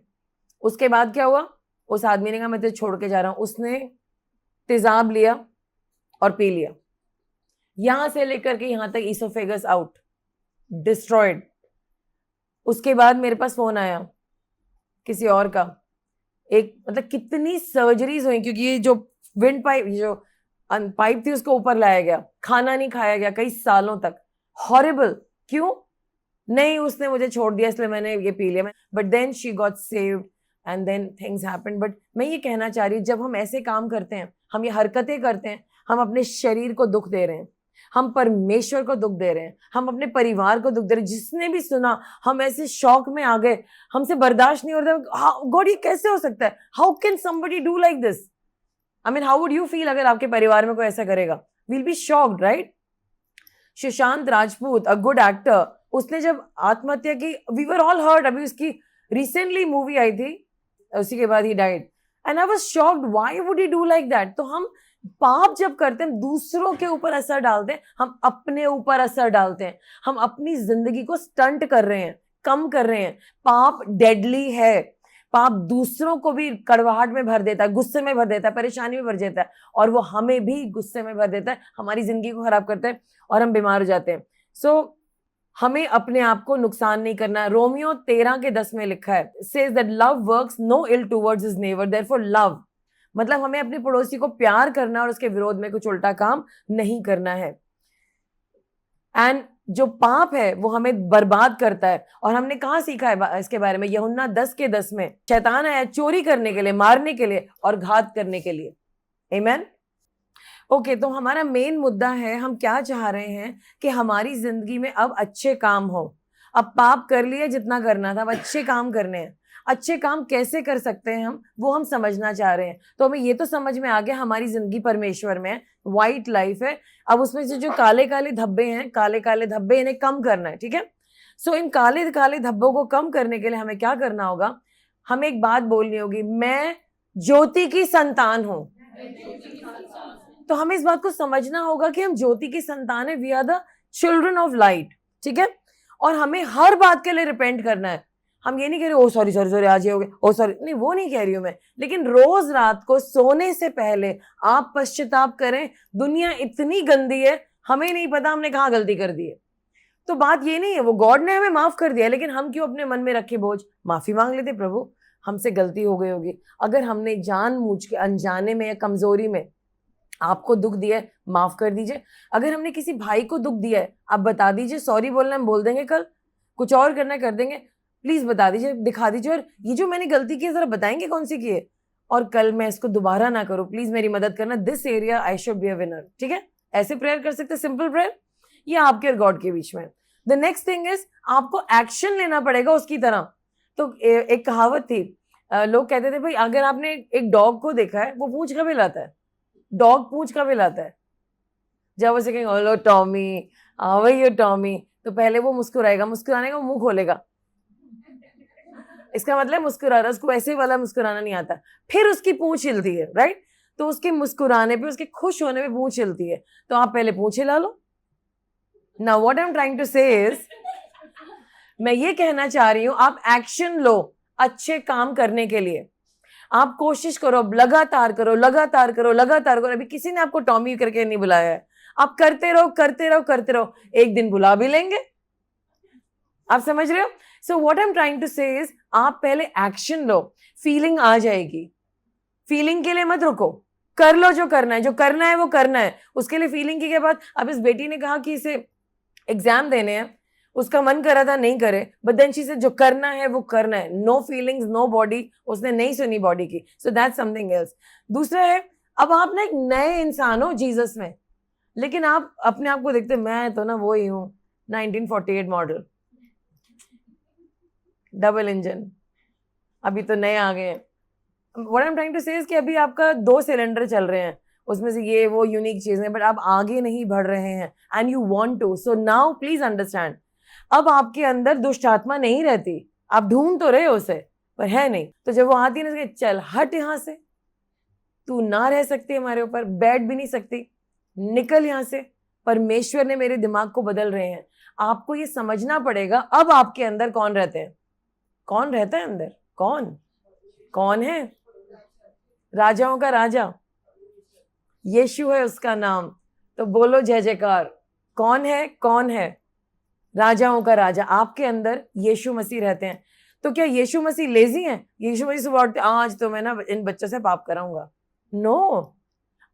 उसके बाद क्या हुआ, उस आदमी ने कहा मैं तुझे छोड़ के जा रहा हूं। उसने तेजाब लिया और पी लिया, यहां से लेकर के यहां तक ईसोफेगस आउट, डिस्ट्रॉयड। उसके बाद मेरे पास फोन आया किसी और का, एक, मतलब कितनी सर्जरीज हुई, क्योंकि ये जो विंड पाइप, जो पाइप थी उसको ऊपर लाया गया, खाना नहीं खाया गया कई सालों तक, हॉरिबल। क्यों? नहीं उसने मुझे छोड़ दिया इसलिए मैंने ये पी लिया, but then she got saved and then things happened. बट मैं ये कहना चाह रही हूँ, जब हम ऐसे काम करते हैं, हम ये हरकतें करते हैं, हम अपने शरीर को दुख दे रहे हैं, हम परमेश्वर को दुख दे रहे हैं, हम अपने परिवार को दुख दे रहे हैं। जिसने भी सुना हम ऐसे शौक में आ गए, हमसे बर्दाश्त नहीं हो रहा। गॉड ये कैसे हो सकता है? How can somebody do like this? I mean how would you feel अगर आपके परिवार में कोई ऐसा करेगा? We'll be shocked, right? Sushant Rajput, a good actor, उसने जब आत्महत्या की, वी वर ऑल हर्ट। अभी उसकी रिसेंटली मूवी आई थी, उसी के बाद he died and I was shocked, why would he do like that? तो हम पाप जब करते हैं, दूसरों के ऊपर असर डालते हैं, हम अपने ऊपर असर डालते हैं, हम अपनी जिंदगी को स्टंट कर रहे हैं, कम कर रहे हैं। पाप डेडली है। पाप दूसरों को भी कड़वाहट में भर देता है, गुस्से में भर देता है, परेशानी में भर देता है, और वो हमें भी गुस्से में भर देता है, हमारी जिंदगी को खराब करता है और हम बीमार हो जाते हैं। सो हमें अपने आप को नुकसान नहीं करना है। रोमियो 13:10 में लिखा है, says that love works no ill towards his neighbour, therefore love, मतलब हमें अपने पड़ोसी को प्यार करना है और उसके विरोध में कुछ उल्टा काम नहीं करना है। एंड जो पाप है वो हमें बर्बाद करता है। और हमने कहाँ सीखा है इसके बारे में? यूहन्ना 10:10 में, शैतान आया चोरी करने के लिए, मारने के लिए और घात करने के लिए। आमीन। ओके, तो हमारा मेन मुद्दा है, हम क्या चाह रहे हैं कि हमारी जिंदगी में अब अच्छे काम हो। अब पाप कर लिए जितना करना था, अब अच्छे काम करने हैं। अच्छे काम कैसे कर सकते हैं हम, वो हम समझना चाह रहे हैं। तो हमें ये तो समझ में आ गया हमारी जिंदगी परमेश्वर में है, वाइट लाइफ है। अब उसमें से जो काले काले धब्बे हैं, काले काले धब्बे, इन्हें कम करना है, ठीक है? सो इन काले काले धब्बों को कम करने के लिए हमें क्या करना होगा? हमें एक बात बोलनी होगी, मैं ज्योति की संतान हूं। तो हमें इस बात को समझना होगा कि हम ज्योति की संतान है, we are the children of light, ठीक है? और हमें हर बात के लिए रिपेंट करना है। हम ये नहीं कह रहे ओ सॉरी सॉरी सॉरी आज ये हो गया, ओ सॉरी, नहीं वो नहीं कह रही हूं मैं, लेकिन रोज रात को सोने से पहले आप पश्चाताप करें। दुनिया इतनी गंदी है, हमें नहीं पता हमने कहाँ गलती कर दी है। तो बात ये नहीं है, वो गॉड ने हमें माफ कर दिया, लेकिन हम क्यों अपने मन में रखे बोझ? माफी मांग लेते, प्रभु हमसे गलती हो गई होगी। अगर हमने जानबूझ के, अनजाने में या कमजोरी में आपको दुख दिया है, माफ कर दीजिए। अगर हमने किसी भाई को दुख दिया है, आप बता दीजिए। सॉरी बोलना हम बोल देंगे, कल कुछ और करना कर देंगे, प्लीज बता दीजिए, दिखा दीजिए। और ये जो मैंने गलती की है जरा बताएंगे कौन सी की है, और कल मैं इसको दोबारा ना करूं, प्लीज मेरी मदद करना, this area I should be a winner, ठीक है? ऐसे प्रेयर कर सकते, सिंपल प्रेयर, ये आपके और गॉड के बीच में। द नेक्स्ट थिंग इज, आपको एक्शन लेना पड़ेगा उसकी तरह। तो एक कहावत थी, लोग कहते थे भाई अगर आपने एक डॉग को देखा है, वो पूंछ कभी लाता है, डॉग पूंछ कभी लाता है? जब उसे कहेंगे हेलो टॉमी, वही टॉमी, तो पहले वो मुस्कुराएगा, मुस्कुराने का मुंह खोलेगा, इसका मतलब मुस्कुरा रहा है, उसको ऐसे वाला मुस्कुराना नहीं आता। फिर उसकी पूंछ हिलती है, राइट? तो उसके मुस्कुराने पे, उसके खुश होने पे पूंछ हिलती है। तो आप पहले पूंछ हिला लो। Now what I am trying to say is, मैं ये कहना चाह रही हूं, आप एक्शन लो अच्छे काम करने के लिए। आप कोशिश करो, लगातार करो, लगातार करो, लगातार करो। अभी किसी ने आपको टॉमी करके नहीं बुलाया है, आप करते रहो, करते रहो, करते रहो, एक दिन बुला भी लेंगे। आप समझ रहे हो? So what I am trying to say is, आप पहले एक्शन लो, फीलिंग आ जाएगी। फीलिंग के लिए मत रुको, कर लो जो करना है, जो करना है वो करना है। उसके लिए फीलिंग के बाद, अब इस बेटी ने कहा कि इसे एग्जाम देने हैं, उसका मन कर रहा था, नहीं करे, बट देन शी से जो करना है वो करना है, नो फीलिंग्स नो बॉडी, उसने नहीं सुनी बॉडी की, सो दैट्स समथिंग एल्स। दूसरा है, अब आप ना एक नए इंसान हो जीसस में, लेकिन आप अपने आप को देखते, मैं तो ना वो ही हूँ 1948 मॉडल, डबल इंजन, अभी तो नए आ गए हैं। What I am trying to say is कि अभी आपका 2 सिलेंडर चल रहे हैं, उसमें से ये वो यूनिक चीजें, बट आप आगे नहीं बढ़ रहे हैं and you want to. So now please understand, अब आपके अंदर दुष्ट आत्मा नहीं रहती, आप ढूंढ तो रहे हो उसे पर है नहीं। तो जब वो आती है ना, चल हट यहां से, तू ना रह सकती हमारे ऊपर, बैठ भी नहीं सकती, निकल यहां से। परमेश्वर ने मेरे दिमाग को बदल रहे हैं। आपको ये समझना पड़ेगा अब आपके अंदर कौन रहते हैं। कौन रहता है अंदर? कौन? कौन है? राजाओं का राजा यीशु है उसका नाम। तो बोलो जय जयकार। कौन है? कौन है? राजाओं का राजा। आपके अंदर यीशु मसीह रहते हैं। तो क्या यीशु मसीह लेजी हैं? यीशु मसीह सुबह उठते आज तो मैं ना इन बच्चों से पाप कराऊंगा? नो,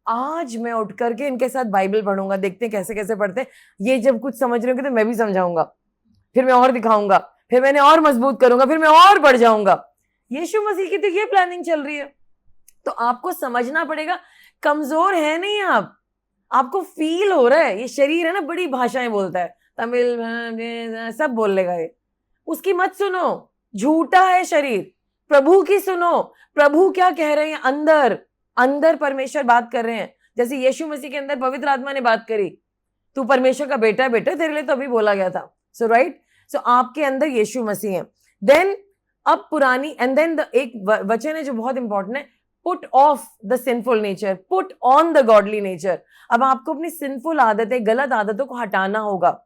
आज मैं उठ करके इनके साथ बाइबल पढ़ूंगा, देखते हैं कैसे कैसे पढ़ते हैं, ये जब कुछ समझ रहे होंगे तो मैं भी समझाऊंगा, फिर मैं और दिखाऊंगा, फिर मैंने और मजबूत करूंगा, फिर मैं और बढ़ जाऊंगा। यीशु मसीह की तो ये प्लानिंग चल रही है। तो आपको समझना पड़ेगा, कमजोर है नहीं आप, आपको फील हो रहा है। ये शरीर है ना, बड़ी भाषाएं बोलता है, तमिल सब बोल लेगा ये, उसकी मत सुनो, झूठा है शरीर। प्रभु की सुनो, प्रभु क्या कह रहे हैं, अंदर अंदर परमेश्वर बात कर रहे हैं। जैसे यीशु मसीह के अंदर पवित्र आत्मा ने बात करी, तू परमेश्वर का बेटा है, बेटा तेरे लिए तो अभी बोला गया था। सो राइट, सो आपके अंदर यीशु मसीह है। देन अब पुरानी, एंड देन एक वचन है जो बहुत इंपॉर्टेंट है, put off the sinful nature, put on the godly nature. अब आपको अपनी सिंफुल आदतें, गलत आदतों को हटाना होगा।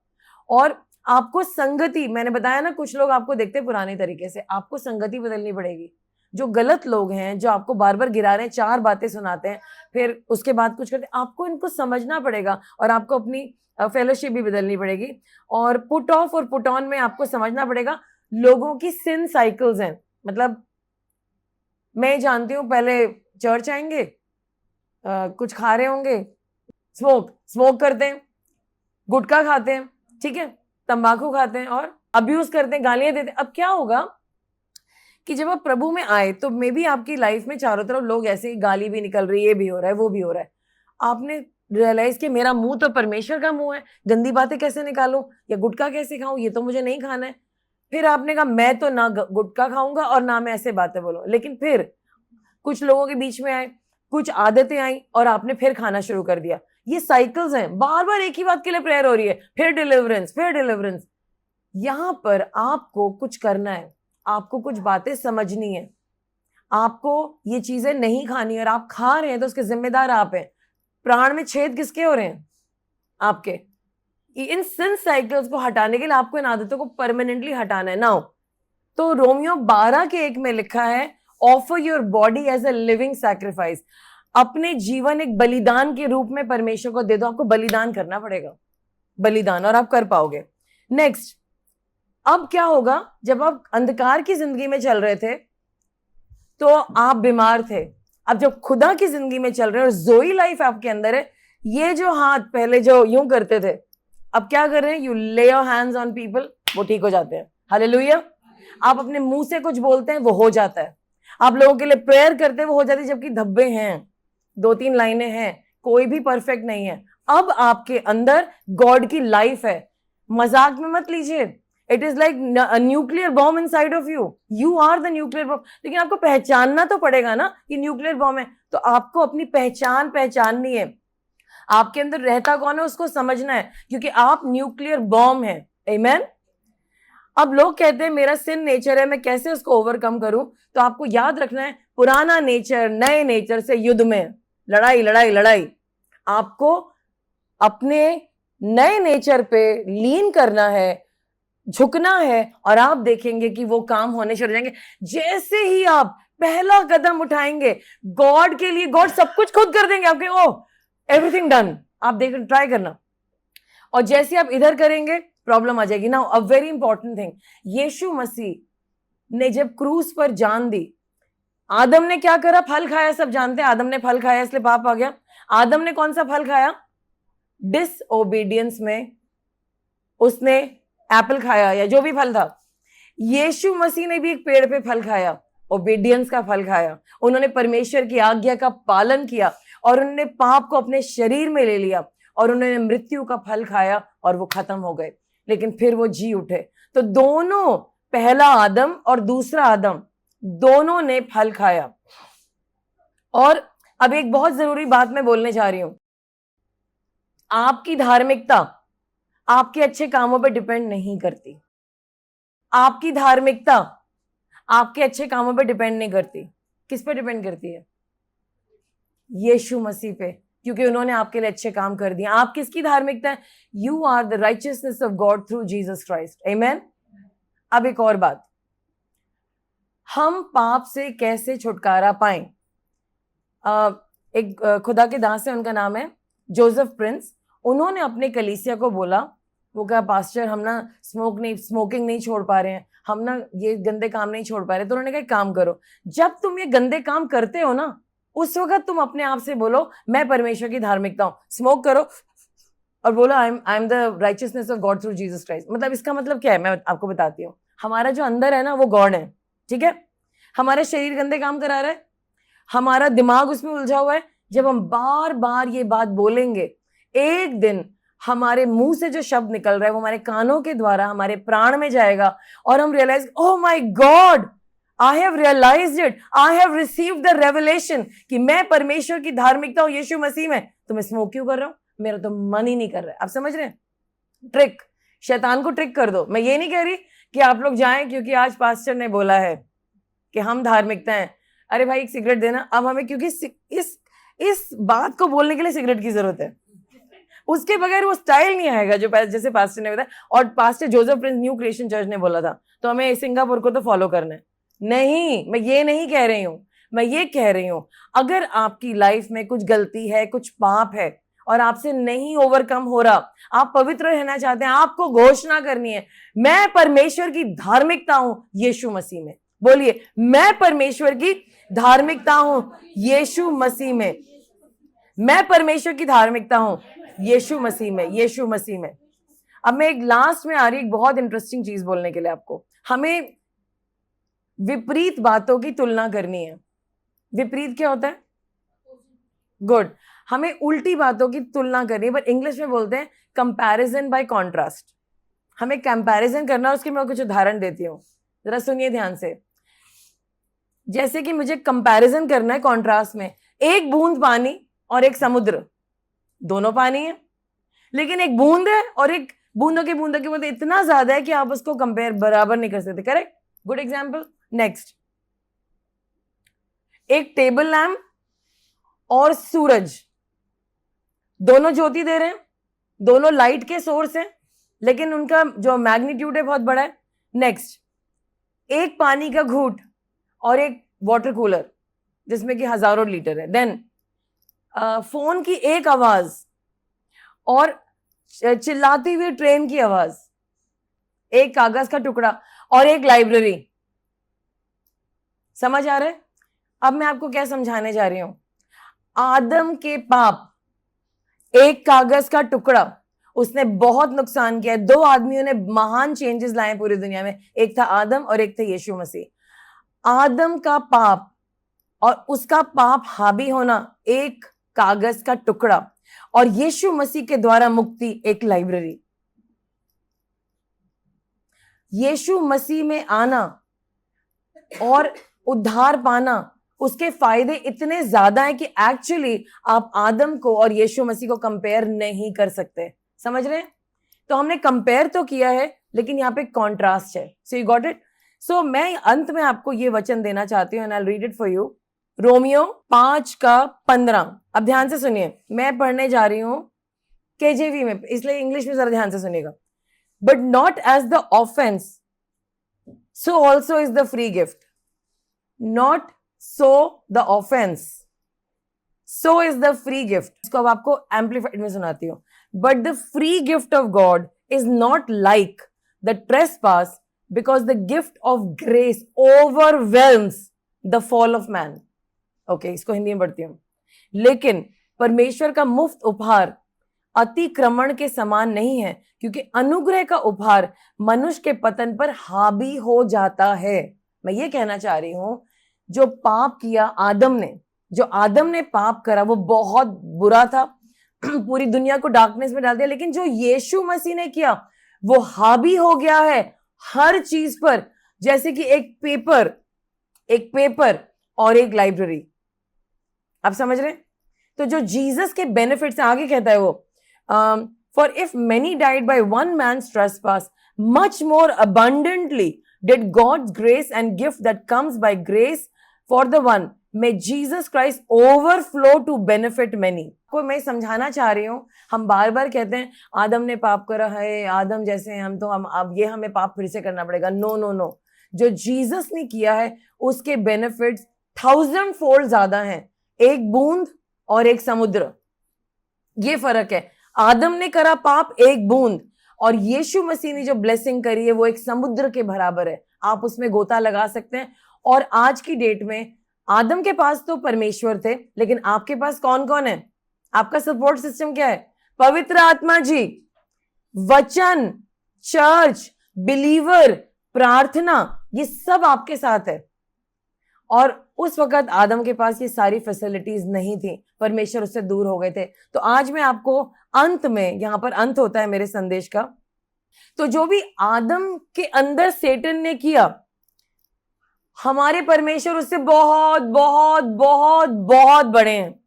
और आपको संगति, मैंने बताया ना, कुछ लोग आपको देखते हैं पुराने तरीके से, आपको संगति बदलनी पड़ेगी। जो गलत लोग हैं, जो आपको बार बार गिरा रहे हैं, 4 बातें सुनाते हैं, फिर उसके बाद कुछ करते हैं, आपको इनको समझना पड़ेगा और आपको अपनी फेलोशिप भी बदलनी पड़ेगी। और पुट ऑफ और पुट ऑन में आपको समझना पड़ेगा, लोगों की सिन साइकिल्स हैं। मतलब मैं जानती हूँ, पहले चर्च आएंगे, कुछ खा रहे होंगे, स्मोक करते हैं, गुटखा खाते हैं, ठीक है, तंबाकू खाते हैं और अब्यूज करते हैं, गालियां देते हैं। अब क्या होगा कि जब आप प्रभु में आए तो मे बी आपकी लाइफ में चारों तरफ लोग ऐसे गाली भी निकल रही है, ये भी हो रहा है, वो भी हो रहा है। आपने रियलाइज कि मेरा मुंह तो परमेश्वर का मुंह है, गंदी बातें कैसे निकालूं या गुटखा कैसे खाऊं, ये तो मुझे नहीं खाना है। फिर आपने कहा मैं तो ना गुटखा खाऊंगा और ना मैं ऐसे बातें बोलूं। लेकिन फिर कुछ लोगों के बीच में आए, कुछ आदतें आई और आपने फिर खाना शुरू कर दिया। ये साइकिल्स हैं, बार बार एक ही बात के लिए प्रेयर हो रही है, फिर डिलीवरेंस, फिर डिलीवरेंस। यहां पर आपको कुछ करना है, आपको कुछ बातें समझनी है, आपको ये चीजें नहीं खानी, और आप खा रहे हैं तो उसके जिम्मेदार आप हैं। प्राण में छेद किसके हो रहे हैं? आपके। इन सिन साइकिल्स को हटाने के लिए आपको इन आदतों को परमानेंटली हटाना है। नाउ तो रोमियो 12:1 में लिखा है, offer your body as a living sacrifice. अपने जीवन एक बलिदान के रूप में परमेश्वर को दे दो। आपको बलिदान करना पड़ेगा, बलिदान, और आप कर पाओगे। नेक्स्ट, अब क्या होगा, जब आप अंधकार की जिंदगी में चल रहे थे तो आप बीमार थे। अब जब खुदा की जिंदगी में चल रहे हैं और जोई लाइफ आपके अंदर है, ये जो हाथ पहले जो यूं करते थे, अब क्या कर रहे हैं? यू ले योर हैंड्स ऑन पीपल, वो ठीक हो जाते हैं। हालेलुया। आप अपने मुंह से कुछ बोलते हैं, वो हो जाता है। आप लोगों के लिए प्रेयर करते हैं, वो हो जाती है। जबकि धब्बे हैं, 2-3 लाइनें हैं, कोई भी परफेक्ट नहीं है। अब आपके अंदर गॉड की लाइफ है। मजाक में मत लीजिए, it is like nuclear bomb inside of you, you are the nuclear bomb. लेकिन आपको पहचानना तो पड़ेगा ना कि न्यूक्लियर बॉम्ब है। तो आपको अपनी पहचाननी है, आपके अंदर रहता कौन है उसको समझना है, क्योंकि आप न्यूक्लियर बॉम्ब हैं। आमेन। अब लोग कहते हैं मेरा सिन नेचर है, मैं कैसे उसको ओवरकम करूं? तो आपको याद रखना है, पुराना नेचर नए नेचर से युद्ध में, लड़ाई लड़ाई लड़ाई। आपको अपने नए नेचर पे लीन करना है, झुकना है, और आप देखेंगे कि वो काम होने शुरू हो जाएंगे। जैसे ही आप पहला कदम उठाएंगे गॉड के लिए, गॉड सब कुछ खुद कर देंगे आपके। ओ एवरीथिंग डन। आप देख, ट्राई करना। और जैसे आप इधर करेंगे प्रॉब्लम आ जाएगी। Now a very important thing, यीशु मसीह ने जब क्रूस पर जान दी, आदम ने क्या करा? फल खाया। सब जानते हैं आदम ने फल खाया इसलिए पाप आ गया। आदम ने कौन सा फल खाया? डिसओबीडियंस में उसने एप्पल खाया या जो भी फल था। यीशु मसीह ने भी एक पेड़ पे फल खाया, ओबीडियंस का फल खाया। उन्होंने परमेश्वर की आज्ञा का पालन किया और उन्होंने पाप को अपने शरीर में ले लिया और उन्होंने मृत्यु का फल खाया और वो खत्म हो गए। लेकिन फिर वो जी उठे। तो दोनों, पहला आदम और दूसरा आदम, दोनों ने फल खाया। और अब एक बहुत जरूरी बात मैं बोलने जा रही हूं, आपकी धार्मिकता आपके अच्छे कामों पर डिपेंड नहीं करती। आपकी धार्मिकता आपके अच्छे कामों पर डिपेंड नहीं करती। किस पे डिपेंड करती है? यीशु मसीह पे, क्योंकि उन्होंने आपके लिए अच्छे काम कर दिए। आप किसकी धार्मिकता है? You are the righteousness of God through Jesus Christ. Amen. अब एक और बात, हम पाप से कैसे छुटकारा पाएं? एक खुदा के दास है, उनका नाम है जोसेफ प्रिंस। उन्होंने अपने कलीसिया को बोला, वो कहा पास्टर हम ना स्मोकिंग नहीं छोड़ पा रहे हैं, हम ना ये गंदे काम नहीं छोड़ पा रहे। तो उन्होंने कहा काम करो, जब तुम ये गंदे काम करते हो ना, उस वक्त तुम अपने आप से बोलो मैं परमेश्वर की धार्मिकता हूं। स्मोक करो, और बोला I am the righteousness of God through Jesus Christ. मतलब इसका मतलब क्या है, मैं आपको बताती हूँ। हमारा जो अंदर है ना वो गॉड है, ठीक है। हमारा शरीर गंदे काम करा रहा है, हमारा दिमाग उसमें उलझा हुआ है। जब हम बार बार ये बात बोलेंगे, एक दिन हमारे मुंह से जो शब्द निकल रहा है वो हमारे कानों के द्वारा हमारे प्राण में जाएगा और हम realize, oh my God, I have realized it, I have received the revelation कि मैं परमेश्वर की धार्मिकता हूं यीशु मसीह में। तो मैं स्मोक क्यों कर रहा हूं, मेरा तो मन ही नहीं कर रहा है। आप समझ रहे हैं? ट्रिक, शैतान को ट्रिक कर दो। मैं ये नहीं कह रही कि आप लोग जाएं क्योंकि आज पास्टर ने बोला है कि हम धार्मिकता हैं। अरे भाई एक सिगरेट देना। अब हमें क्योंकि इस बात को बोलने के लिए सिगरेट की जरूरत है, उसके बगैर वो स्टाइल नहीं आएगा जो जैसे पास्टर ने बताया। और pastor Joseph Prince new creation church ने बोला था, तो हमें सिंगापुर को तो फॉलो करना है। नहीं, मैं ये नहीं कह रही हूं, मैं ये कह रही हूं अगर आपकी लाइफ में कुछ गलती है, कुछ पाप है और आपसे नहीं ओवरकम हो रहा, आप पवित्र रहना चाहते हैं, आपको घोषणा करनी है, मैं परमेश्वर की धार्मिकता हूं यीशु मसीह में। बोलिए, मैं परमेश्वर की धार्मिकता हूं यीशु मसीह में। मैं परमेश्वर की धार्मिकता हूं यीशु मसीह में, यीशु मसीह में। अब मैं एक लास्ट में आ रही एक बहुत इंटरेस्टिंग चीज बोलने के लिए आपको। हमें विपरीत बातों की तुलना करनी है। विपरीत क्या होता है? गुड। हमें उल्टी बातों की तुलना करनी है, पर इंग्लिश में बोलते हैं कंपैरिजन बाय कॉन्ट्रास्ट। हमें कंपैरिजन करना है। उसके मैं कुछ उदाहरण देती हूँ, जरा सुनिए ध्यान से। जैसे कि मुझे कंपैरिजन करना है कॉन्ट्रास्ट में, एक बूंद पानी और एक समुद्र, दोनों पानी है, लेकिन एक बूंद है और एक बूंदों के मध्य इतना ज्यादा है कि आप उसको कंपेयर बराबर नहीं कर सकते। Correct, good example. नेक्स्ट, एक टेबल लैम्प और सूरज, दोनों ज्योति दे रहे हैं, दोनों लाइट के सोर्स हैं, लेकिन उनका जो मैग्नीट्यूड है बहुत बड़ा है। नेक्स्ट, एक पानी का घूंट और एक वाटर कूलर जिसमें कि हजारों लीटर है। देन फोन की एक आवाज और चिल्लाती हुई ट्रेन की आवाज, एक कागज का टुकड़ा और एक लाइब्रेरी। समझ आ रहा है? अब मैं आपको क्या समझाने जा रही हूं। आदम के पाप, एक कागज का टुकड़ा, उसने बहुत नुकसान किया। दो आदमियों ने महान चेंजेस लाए पूरी दुनिया में, एक था आदम और एक था यीशु मसीह। आदम का पाप और उसका पाप हावी होना, एक कागज का टुकड़ा, और यीशु मसीह के द्वारा मुक्ति, एक लाइब्रेरी। यीशु मसीह में आना और उद्धार पाना, उसके फायदे इतने ज्यादा हैं कि एक्चुअली आप आदम को और यीशु मसीह को कंपेयर नहीं कर सकते। समझ रहे हैं? तो हमने कंपेयर तो किया है, लेकिन यहाँ पे कॉन्ट्रास्ट है। So you got it? So मैं अंत में आपको ये वचन देना चाहती हूँ, and I will read it for you. रोमियो 5:15। अब ध्यान से सुनिए, मैं पढ़ने जा रही हूं केजेवी में, इसलिए इंग्लिश में जरा ध्यान से सुनिएगा। But not as the offense, so also is the free gift. Not so the offense, so is the free gift. इसको अब आपको एम्पलीफाइड में सुनाती हूं। But the free gift of God is not like the trespass, because the gift of grace overwhelms the fall of man. Okay, इसको हिंदी में पढ़ती हूं। लेकिन परमेश्वर का मुफ्त उपहार अतिक्रमण के समान नहीं है, क्योंकि अनुग्रह का उपहार मनुष्य के पतन पर हावी हो जाता है। मैं ये कहना चाह रही हूं, जो पाप किया आदम ने, जो आदम ने पाप करा वो बहुत बुरा था, पूरी दुनिया को डार्कनेस में डाल दिया। लेकिन जो यीशु मसीह ने किया वो हावी हो गया है हर चीज पर, जैसे कि एक पेपर और एक लाइब्रेरी। आप समझ रहे हैं? तो जो जीसस के बेनिफिट्स आगे कहता है वो, for if many died by one man's trespass, much more abundantly did God's grace and gift that comes by grace for the one may Jesus Christ overflow to benefit many. को मैं समझाना चाह रही हूं, हम बार बार कहते हैं आदम ने पाप करा है, आदम जैसे हैं हम, तो हम अब ये हमें पाप फिर से करना पड़ेगा। नो नो नो, जो जीसस ने किया है उसके बेनिफिट्स 1000 फोल्ड ज्यादा हैं। एक बूंद और एक समुद्र, ये फर्क है। आदम ने करा पाप एक बूंद, और यीशु मसीह ने जो ब्लेसिंग करी है वो एक समुद्र के बराबर है। आप उसमें गोता लगा सकते हैं। और आज की डेट में आदम के पास तो परमेश्वर थे, लेकिन आपके पास कौन कौन है? आपका सपोर्ट सिस्टम क्या है? पवित्र आत्मा जी, वचन, चर्च, बिलीवर, प्रार्थना, ये सब आपके साथ है। और उस वक्त आदम के पास ये सारी फैसिलिटीज नहीं थी, परमेश्वर उससे दूर हो गए थे। तो आज मैं आपको अंत में, यहां पर अंत होता है मेरे संदेश का, तो जो भी आदम के अंदर सेटन ने किया, हमारे परमेश्वर उससे बहुत बहुत बहुत बहुत बड़े हैं।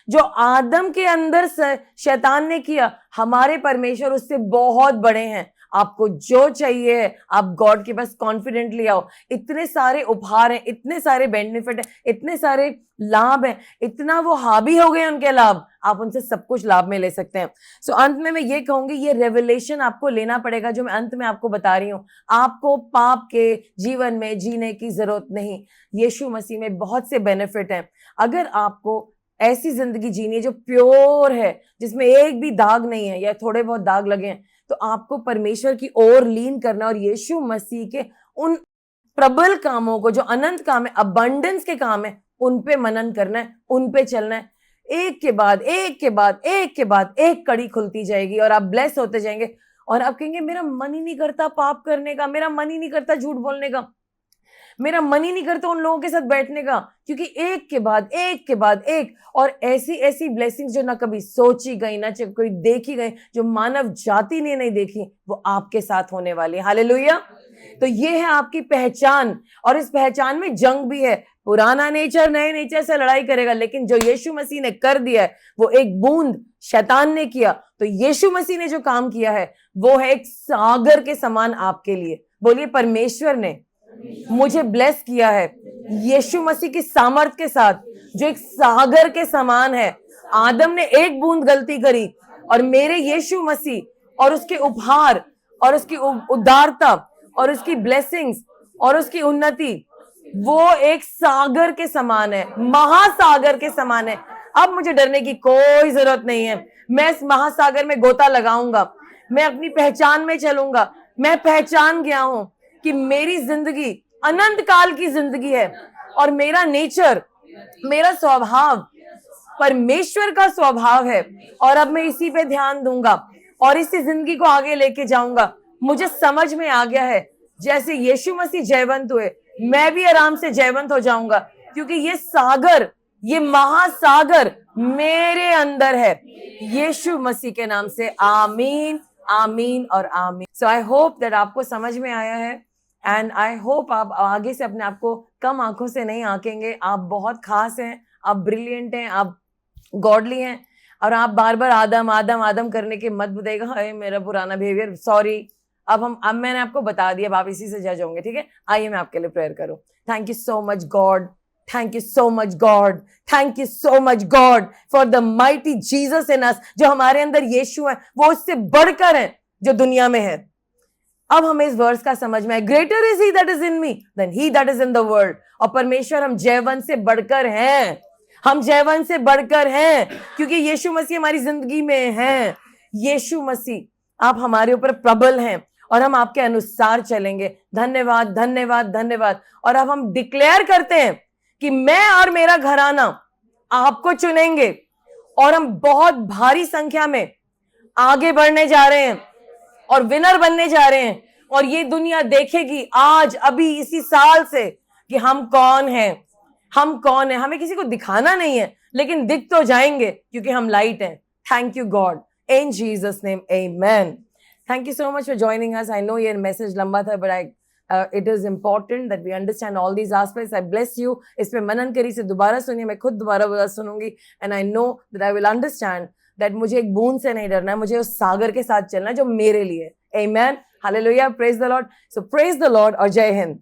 जो आदम के अंदर शैतान ने किया, हमारे परमेश्वर उससे बहुत बड़े हैं। आपको जो चाहिए आप गॉड के पास कॉन्फिडेंटली आओ। इतने सारे उपहार हैं, इतने सारे बेनिफिट हैं, इतने सारे लाभ हैं, इतना वो हावी हो गए उनके लाभ, आप उनसे सब कुछ लाभ में ले सकते हैं। सो अंत में मैं ये कहूंगी, ये रेवलेशन आपको लेना पड़ेगा जो मैं अंत में आपको बता रही हूं। आपको पाप के जीवन में जीने की जरूरत नहीं, यीशु मसीह में बहुत से बेनिफिट हैं। अगर आपको ऐसी जिंदगी जीनी है जो प्योर है, जिसमें एक भी दाग नहीं है या थोड़े बहुत दाग लगे हैं, तो आपको परमेश्वर की ओर लीन करना और यीशु मसीह के उन प्रबल कामों को, जो अनंत काम है, अबंडेंस के काम है, उन पे मनन करना है, उन पे चलना है। एक के बाद एक के बाद एक के बाद एक कड़ी खुलती जाएगी और आप ब्लेस होते जाएंगे। और आप कहेंगे मेरा मन ही नहीं करता पाप करने का, मेरा मन ही नहीं करता झूठ बोलने का, मेरा मन ही नहीं करता उन लोगों के साथ बैठने का, क्योंकि एक के बाद एक के बाद एक, और ऐसी ऐसी ब्लेसिंग्स जो ना कभी सोची गई, ना कोई देखी गई, जो मानव जाति ने नहीं देखी, वो आपके साथ होने वाली है। हालेलुया। तो ये है आपकी पहचान, और इस पहचान में जंग भी है। पुराना नेचर नए नेचर से लड़ाई करेगा, लेकिन जो यीशु मसीह ने कर दिया है, वो एक बूंद शैतान ने किया, तो यीशु मसीह ने जो काम किया है वो है एक सागर के समान आपके लिए। बोलिए, परमेश्वर ने मुझे ब्लेस किया है यीशु मसीह की सामर्थ के साथ, जो एक सागर के समान है। आदम ने एक बूंद गलती करी, और मेरे यीशु मसीह और उसके उपहार और उसकी उदारता और उसकी ब्लेसिंग्स और उसकी उन्नति, वो एक सागर के समान है, महासागर के समान है। अब मुझे डरने की कोई जरूरत नहीं है। मैं इस महासागर में गोता लगाऊंगा, मैं अपनी पहचान में चलूंगा। मैं पहचान गया हूं कि मेरी जिंदगी अनंत काल की जिंदगी है, और मेरा नेचर, मेरा स्वभाव परमेश्वर का स्वभाव है, और अब मैं इसी पे ध्यान दूंगा और इसी जिंदगी को आगे लेके जाऊंगा। मुझे समझ में आ गया है, जैसे यीशु मसीह जयवंत हुए, मैं भी आराम से जयवंत हो जाऊंगा, क्योंकि ये सागर, ये महासागर मेरे अंदर है। यीशु मसीह के नाम से आमीन, आमीन और आमीन। सो आई होप दैट आपको समझ में आया है, एंड आई होप आप आगे से अपने आप को कम आंखों से नहीं आंकेंगे। आप बहुत खास हैं, आप ब्रिलियंट हैं, आप गॉडली हैं, और आप बार बार आदम आदम आदम करने के मत बताइएगा, हाय मेरा पुराना बिहेवियर, सॉरी। अब मैंने आपको बता दिया, अब आप इसी से जज होंगे, ठीक है। आइए मैं आपके लिए प्रेयर करूं। Thank you so much God, thank you so much God, thank you so much God for the mighty Jesus in us. जो हमारे अंदर यीशु है, वो उससे बढ़कर है जो दुनिया में है। अब हमें इस वर्स का समझ में आए, greater is he that is in me then he that is in the world. और परमेश्वर, हम जयवंत से बढ़कर हैं, हम जयवंत से बढ़कर हैं, क्योंकि यीशु मसीह हमारी जिंदगी में है। यीशु मसीह, आप हमारे ऊपर प्रबल हैं, और हम आपके अनुसार चलेंगे। धन्यवाद, धन्यवाद, धन्यवाद। और अब हम डिक्लेयर करते हैं कि मैं और मेरा घराना आपको चुनेंगे, और हम बहुत भारी संख्या में आगे बढ़ने जा रहे हैं और विनर बनने जा रहे हैं। और ये दुनिया देखेगी आज, अभी इसी साल से, कि हम कौन हैं, हम कौन हैं। हमें किसी को दिखाना नहीं है, लेकिन दिख तो जाएंगे, क्योंकि हम लाइट हैं। Thank you God, in Jesus name, amen. Thank you so much for joining us. I know ये मैसेज लंबा था, but it is important that we understand all these aspects. I bless you. इस पे मनन करी से दोबारा सुनिए, मैं खुद दोबारा सुनूंगी, and I know that I will understand that मुझे एक बूंद से नहीं डरना है, मुझे उस सागर के साथ चलना है जो मेरे लिए है। Amen, hallelujah, praise the Lord. So praise the Lord और जय हिंद।